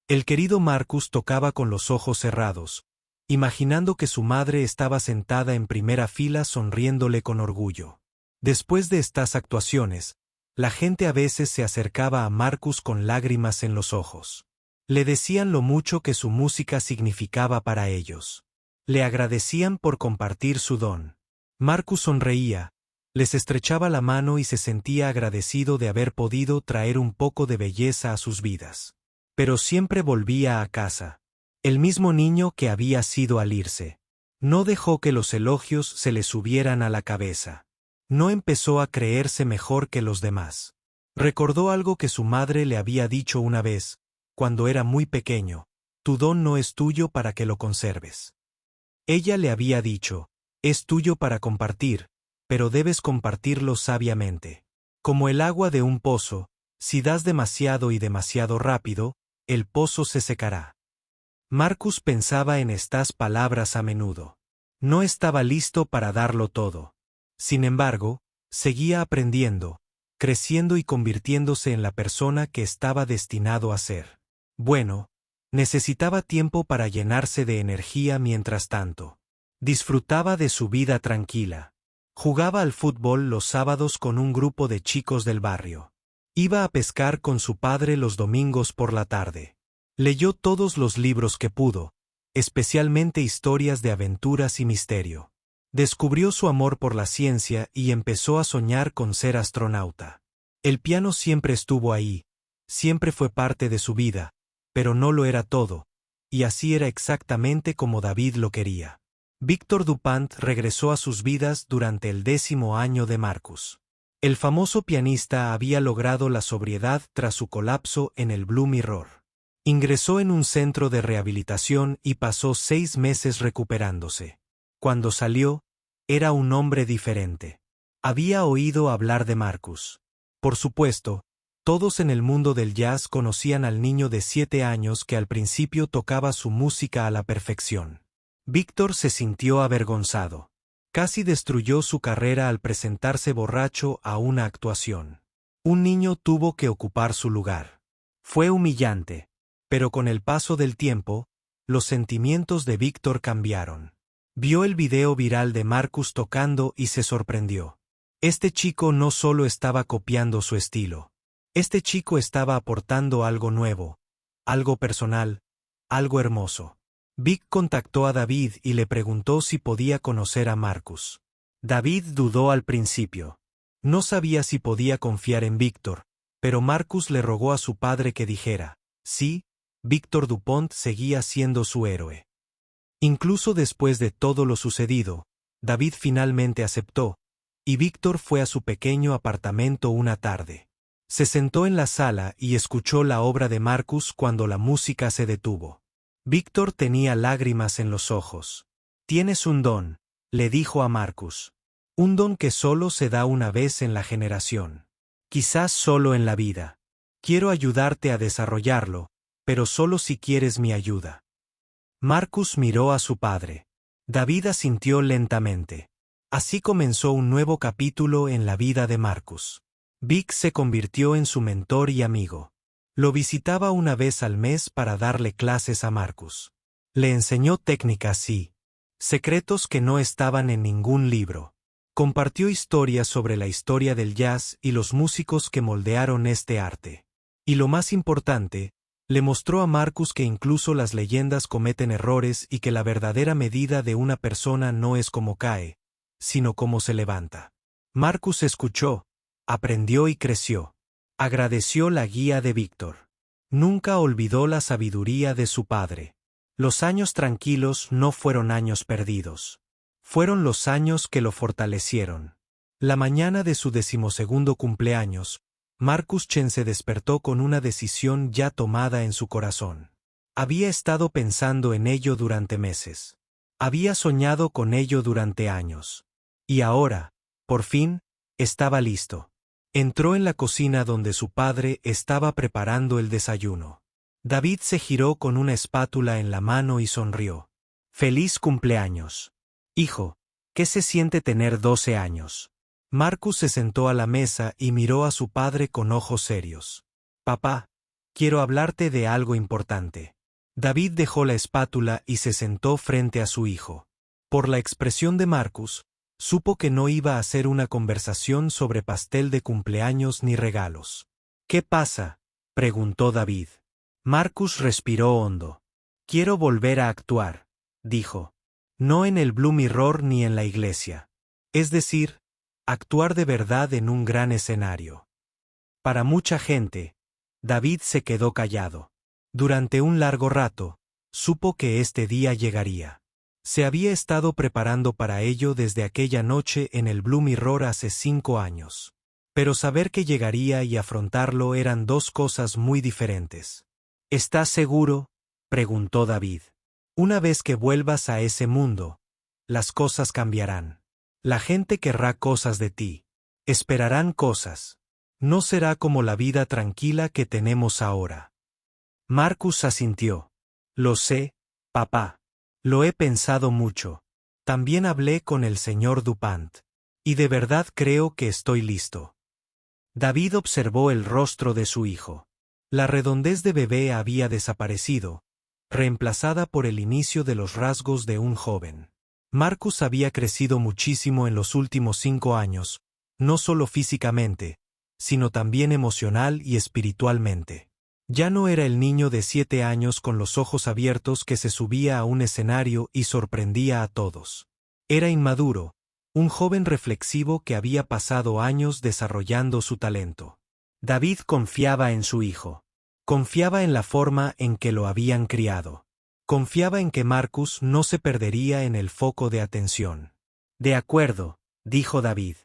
A: El querido Marcus tocaba con los ojos cerrados, imaginando que su madre estaba sentada en primera fila sonriéndole con orgullo. Después de estas actuaciones, la gente a veces se acercaba a Marcus con lágrimas en los ojos. Le decían lo mucho que su música significaba para ellos. Le agradecían por compartir su don. Marcus sonreía, les estrechaba la mano y se sentía agradecido de haber podido traer un poco de belleza a sus vidas. Pero siempre volvía a casa. El mismo niño que había sido al irse. No dejó que los elogios se le subieran a la cabeza. No empezó a creerse mejor que los demás. Recordó algo que su madre le había dicho una vez, cuando era muy pequeño: tu don no es tuyo para que lo conserves. Ella le había dicho, es tuyo para compartir, pero debes compartirlo sabiamente. Como el agua de un pozo, si das demasiado y demasiado rápido, el pozo se secará. Marcus pensaba en estas palabras a menudo. No estaba listo para darlo todo. Sin embargo, seguía aprendiendo, creciendo y convirtiéndose en la persona que estaba destinado a ser. Bueno, necesitaba tiempo para llenarse de energía mientras tanto. Disfrutaba de su vida tranquila. Jugaba al fútbol los sábados con un grupo de chicos del barrio. Iba a pescar con su padre los domingos por la tarde. Leyó todos los libros que pudo, especialmente historias de aventuras y misterio. Descubrió su amor por la ciencia y empezó a soñar con ser astronauta. El piano siempre estuvo ahí, siempre fue parte de su vida, pero no lo era todo, y así era exactamente como David lo quería. Victor Dupont regresó a sus vidas durante el 10º año de Marcus. El famoso pianista había logrado la sobriedad tras su colapso en el Blue Mirror. Ingresó en un centro de rehabilitación y pasó 6 meses recuperándose. Cuando salió, era un hombre diferente. Había oído hablar de Marcus. Por supuesto, todos en el mundo del jazz conocían al niño de 7 años que al principio tocaba su música a la perfección. Víctor se sintió avergonzado. Casi destruyó su carrera al presentarse borracho a una actuación. Un niño tuvo que ocupar su lugar. Fue humillante. Pero con el paso del tiempo, los sentimientos de Víctor cambiaron. Vio el video viral de Marcus tocando y se sorprendió. Este chico no solo estaba copiando su estilo. Este chico estaba aportando algo nuevo, algo personal, algo hermoso. Vic contactó a David y le preguntó si podía conocer a Marcus. David dudó al principio. No sabía si podía confiar en Víctor, pero Marcus le rogó a su padre que dijera, sí. Victor Dupont seguía siendo su héroe. Incluso después de todo lo sucedido, David finalmente aceptó, y Víctor fue a su pequeño apartamento una tarde. Se sentó en la sala y escuchó la obra de Marcus cuando la música se detuvo. Víctor tenía lágrimas en los ojos. «Tienes un don», le dijo a Marcus. «Un don que solo se da una vez en la generación. Quizás solo en la vida. Quiero ayudarte a desarrollarlo, pero solo si quieres mi ayuda». Marcus miró a su padre. David asintió lentamente. Así comenzó un nuevo capítulo en la vida de Marcus. Vic se convirtió en su mentor y amigo. Lo visitaba una vez al mes para darle clases a Marcus. Le enseñó técnicas y secretos que no estaban en ningún libro. Compartió historias sobre la historia del jazz y los músicos que moldearon este arte. Y lo más importante, le mostró a Marcus que incluso las leyendas cometen errores y que la verdadera medida de una persona no es cómo cae, sino cómo se levanta. Marcus escuchó, aprendió y creció. Agradeció la guía de Víctor. Nunca olvidó la sabiduría de su padre. Los años tranquilos no fueron años perdidos. Fueron los años que lo fortalecieron. La mañana de su 12º cumpleaños, Marcus Chen se despertó con una decisión ya tomada en su corazón. Había estado pensando en ello durante meses. Había soñado con ello durante años. Y ahora, por fin, estaba listo. Entró en la cocina donde su padre estaba preparando el desayuno. David se giró con una espátula en la mano y sonrió. «Feliz cumpleaños. Hijo, ¿qué se siente tener 12 años?» Marcus se sentó a la mesa y miró a su padre con ojos serios. «Papá, quiero hablarte de algo importante». David dejó la espátula y se sentó frente a su hijo. Por la expresión de Marcus, supo que no iba a ser una conversación sobre pastel de cumpleaños ni regalos. «¿Qué pasa?», preguntó David. Marcus respiró hondo. «Quiero volver a actuar», dijo. «No en el Blue Mirror ni en la iglesia. Es decir, actuar de verdad en un gran escenario». Para mucha gente, David se quedó callado. Durante un largo rato, supo que este día llegaría. Se había estado preparando para ello desde aquella noche en el Blue Mirror hace 5 años. Pero saber que llegaría y afrontarlo eran dos cosas muy diferentes. «¿Estás seguro?», preguntó David. «Una vez que vuelvas a ese mundo, las cosas cambiarán. La gente querrá cosas de ti. Esperarán cosas. No será como la vida tranquila que tenemos ahora». Marcus asintió. «Lo sé, papá. Lo he pensado mucho. También hablé con el señor Dupont. Y de verdad creo que estoy listo». David observó el rostro de su hijo. La redondez de bebé había desaparecido, reemplazada por el inicio de los rasgos de un joven. Marcus había crecido muchísimo en los últimos 5 años, no solo físicamente, sino también emocional y espiritualmente. Ya no era el niño de 7 años con los ojos abiertos que se subía a un escenario y sorprendía a todos. Era inmaduro, un joven reflexivo que había pasado años desarrollando su talento. David confiaba en su hijo. Confiaba en la forma en que lo habían criado. Confiaba en que Marcus no se perdería en el foco de atención. «De acuerdo», dijo David.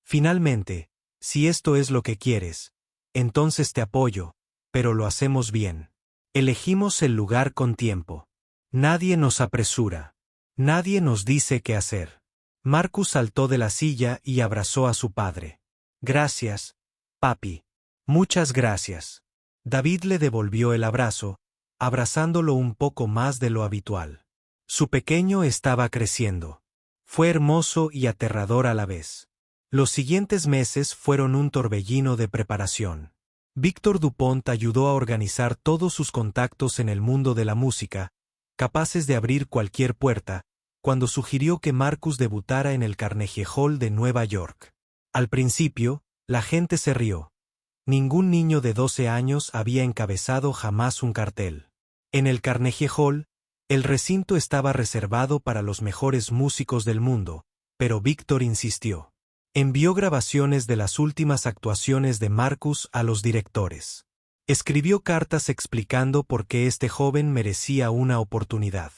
A: «Finalmente, si esto es lo que quieres, entonces te apoyo, pero lo hacemos bien. Elegimos el lugar con tiempo. Nadie nos apresura. Nadie nos dice qué hacer». Marcus saltó de la silla y abrazó a su padre. «Gracias, papi. Muchas gracias». David le devolvió el abrazo, abrazándolo un poco más de lo habitual. Su pequeño estaba creciendo. Fue hermoso y aterrador a la vez. Los siguientes meses fueron un torbellino de preparación. Víctor Dupont ayudó a organizar todos sus contactos en el mundo de la música, capaces de abrir cualquier puerta, cuando sugirió que Marcus debutara en el Carnegie Hall de Nueva York. Al principio, la gente se rió. Ningún niño de 12 años había encabezado jamás un cartel. En el Carnegie Hall, el recinto estaba reservado para los mejores músicos del mundo, pero Víctor insistió. Envió grabaciones de las últimas actuaciones de Marcus a los directores. Escribió cartas explicando por qué este joven merecía una oportunidad.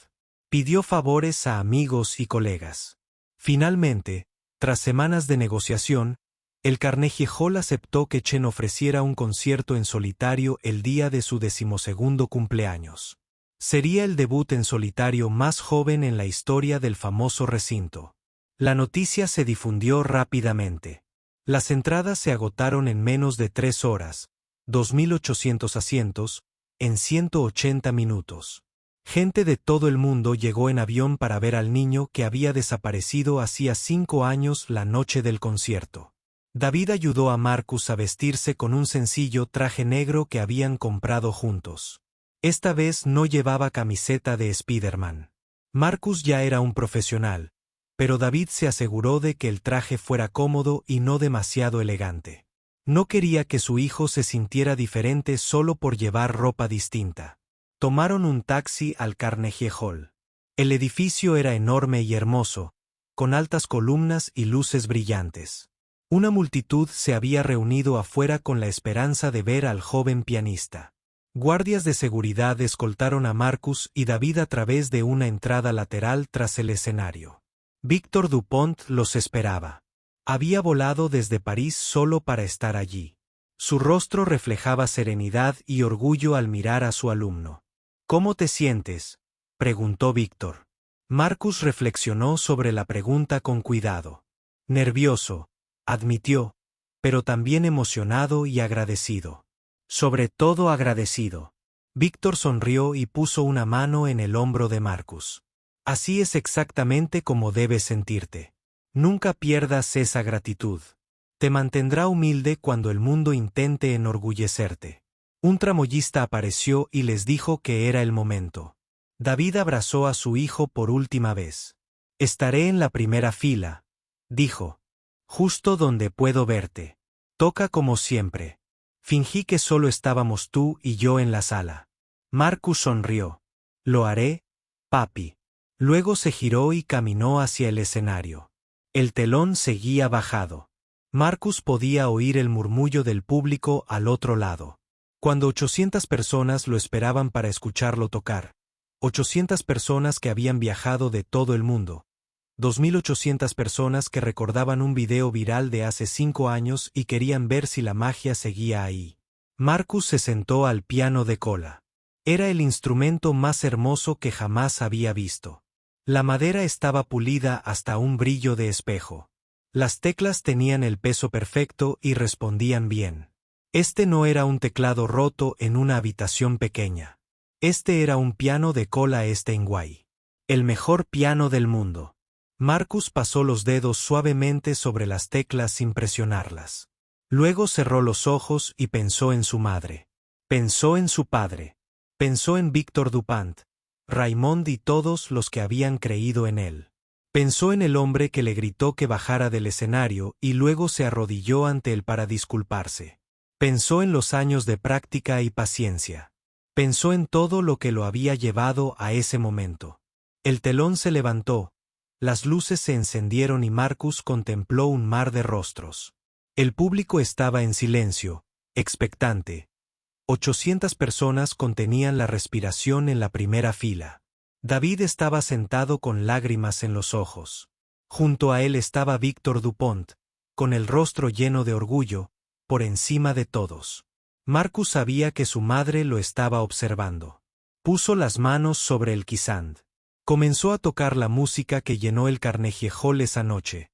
A: Pidió favores a amigos y colegas. Finalmente, Tras semanas de negociación, el Carnegie Hall aceptó que Chen ofreciera un concierto en solitario el día de su 12º cumpleaños. Sería el debut en solitario más joven en la historia del famoso recinto. La noticia se difundió rápidamente. Las entradas se agotaron en menos de 3 horas, 2.800 asientos, en 180 minutos. Gente de todo el mundo llegó en avión para ver al niño que había desaparecido hacía 5 años la noche del concierto. David ayudó a Marcus a vestirse con un sencillo traje negro que habían comprado juntos. Esta vez no llevaba camiseta de Spider-Man. Marcus ya era un profesional, pero David se aseguró de que el traje fuera cómodo y no demasiado elegante. No quería que su hijo se sintiera diferente solo por llevar ropa distinta. Tomaron un taxi al Carnegie Hall. El edificio era enorme y hermoso, con altas columnas y luces brillantes. Una multitud se había reunido afuera con la esperanza de ver al joven pianista. Guardias de seguridad escoltaron a Marcus y David a través de una entrada lateral tras el escenario. Victor Dupont los esperaba. Había volado desde París solo para estar allí. Su rostro reflejaba serenidad y orgullo al mirar a su alumno. ¿Cómo te sientes?, preguntó Victor. Marcus reflexionó sobre la pregunta con cuidado. Nervioso, admitió, pero también emocionado y agradecido. Sobre todo agradecido. Víctor sonrió y puso una mano en el hombro de Marcus. Así es exactamente como debes sentirte. Nunca pierdas esa gratitud. Te mantendrá humilde cuando el mundo intente enorgullecerte. Un tramoyista apareció y les dijo que era el momento. David abrazó a su hijo por última vez. Estaré en la primera fila, dijo. Justo donde puedo verte. Toca como siempre. Fingí que solo estábamos tú y yo en la sala. Marcus sonrió. Lo haré, papi. Luego se giró y caminó hacia el escenario. El telón seguía bajado. Marcus podía oír el murmullo del público al otro lado. Cuando 800 personas lo esperaban para escucharlo tocar. 800 personas que habían viajado de todo el mundo. 2.800 personas que recordaban un video viral de hace 5 años y querían ver si la magia seguía ahí. Marcus se sentó al piano de cola. Era el instrumento más hermoso que jamás había visto. La madera estaba pulida hasta un brillo de espejo. Las teclas tenían el peso perfecto y respondían bien. Este no era un teclado roto en una habitación pequeña. Este era un piano de cola Steinway. El mejor piano del mundo. Marcus pasó los dedos suavemente sobre las teclas sin presionarlas. Luego cerró los ojos y pensó en su madre. Pensó en su padre. Pensó en Victor Dupont, Raymond y todos los que habían creído en él. Pensó en el hombre que le gritó que bajara del escenario y luego se arrodilló ante él para disculparse. Pensó en los años de práctica y paciencia. Pensó en todo lo que lo había llevado a ese momento. El telón se levantó. Las luces se encendieron y Marcus contempló un mar de rostros. El público estaba en silencio, expectante. 800 personas contenían la respiración en la primera fila. David estaba sentado con lágrimas en los ojos. Junto a él estaba Victor Dupont, con el rostro lleno de orgullo, por encima de todos. Marcus sabía que su madre lo estaba observando. Puso las manos sobre el kisand. Comenzó a tocar la música que llenó el Carnegie Hall esa noche.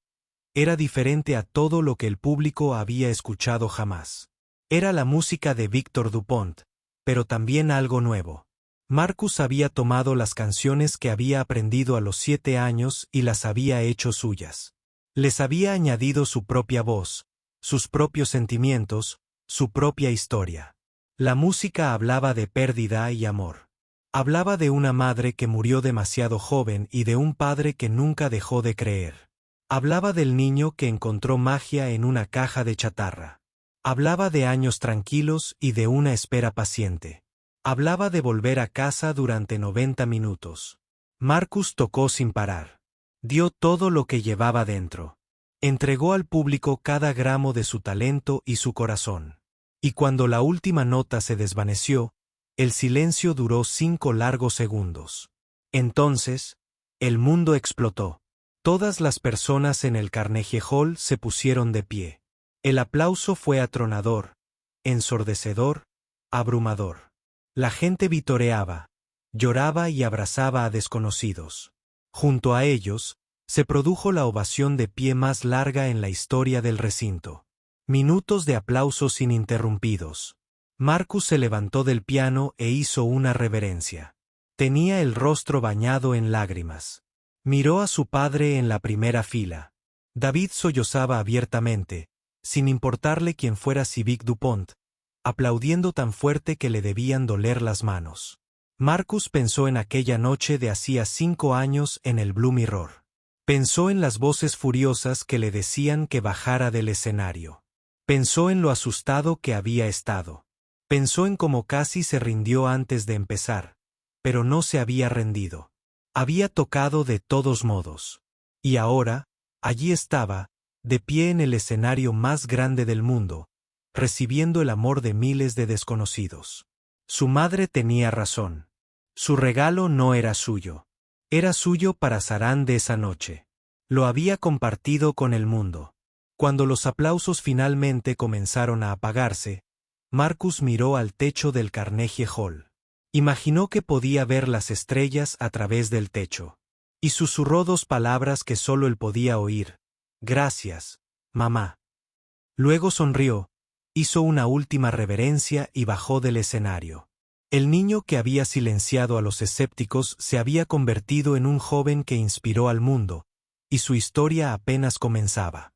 A: Era diferente a todo lo que el público había escuchado jamás. Era la música de Victor Dupont, pero también algo nuevo. Marcus había tomado las canciones que había aprendido a los 7 años y las había hecho suyas. Les había añadido su propia voz, sus propios sentimientos, su propia historia. La música hablaba de pérdida y amor. Hablaba de una madre que murió demasiado joven y de un padre que nunca dejó de creer. Hablaba del niño que encontró magia en una caja de chatarra. Hablaba de años tranquilos y de una espera paciente. Hablaba de volver a casa durante 90 minutos. Marcus tocó sin parar. Dio todo lo que llevaba dentro. Entregó al público cada gramo de su talento y su corazón. Y cuando la última nota se desvaneció, el silencio duró 5 largos segundos. Entonces, el mundo explotó. Todas las personas en el Carnegie Hall se pusieron de pie. El aplauso fue atronador, ensordecedor, abrumador. La gente vitoreaba, lloraba y abrazaba a desconocidos. Junto a ellos, se produjo la ovación de pie más larga en la historia del recinto. Minutos de aplausos ininterrumpidos. Marcus se levantó del piano e hizo una reverencia. Tenía el rostro bañado en lágrimas. Miró a su padre en la primera fila. David sollozaba abiertamente, sin importarle quién fuera Civic Dupont, aplaudiendo tan fuerte que le debían doler las manos. Marcus pensó en aquella noche de hacía 5 años en el Blue Mirror. Pensó en las voces furiosas que le decían que bajara del escenario. Pensó en lo asustado que había estado. Pensó en cómo casi se rindió antes de empezar, pero no se había rendido. Había tocado de todos modos. Y ahora, allí estaba, de pie en el escenario más grande del mundo, recibiendo el amor de miles de desconocidos. Su madre tenía razón. Su regalo no era suyo. Era suyo para Saran de esa noche. Lo había compartido con el mundo. Cuando los aplausos finalmente comenzaron a apagarse, Marcus miró al techo del Carnegie Hall. Imaginó que podía ver las estrellas a través del techo. Y susurró 2 palabras que solo él podía oír. Gracias, mamá. Luego sonrió, hizo una última reverencia y bajó del escenario. El niño que había silenciado a los escépticos se había convertido en un joven que inspiró al mundo, y su historia apenas comenzaba.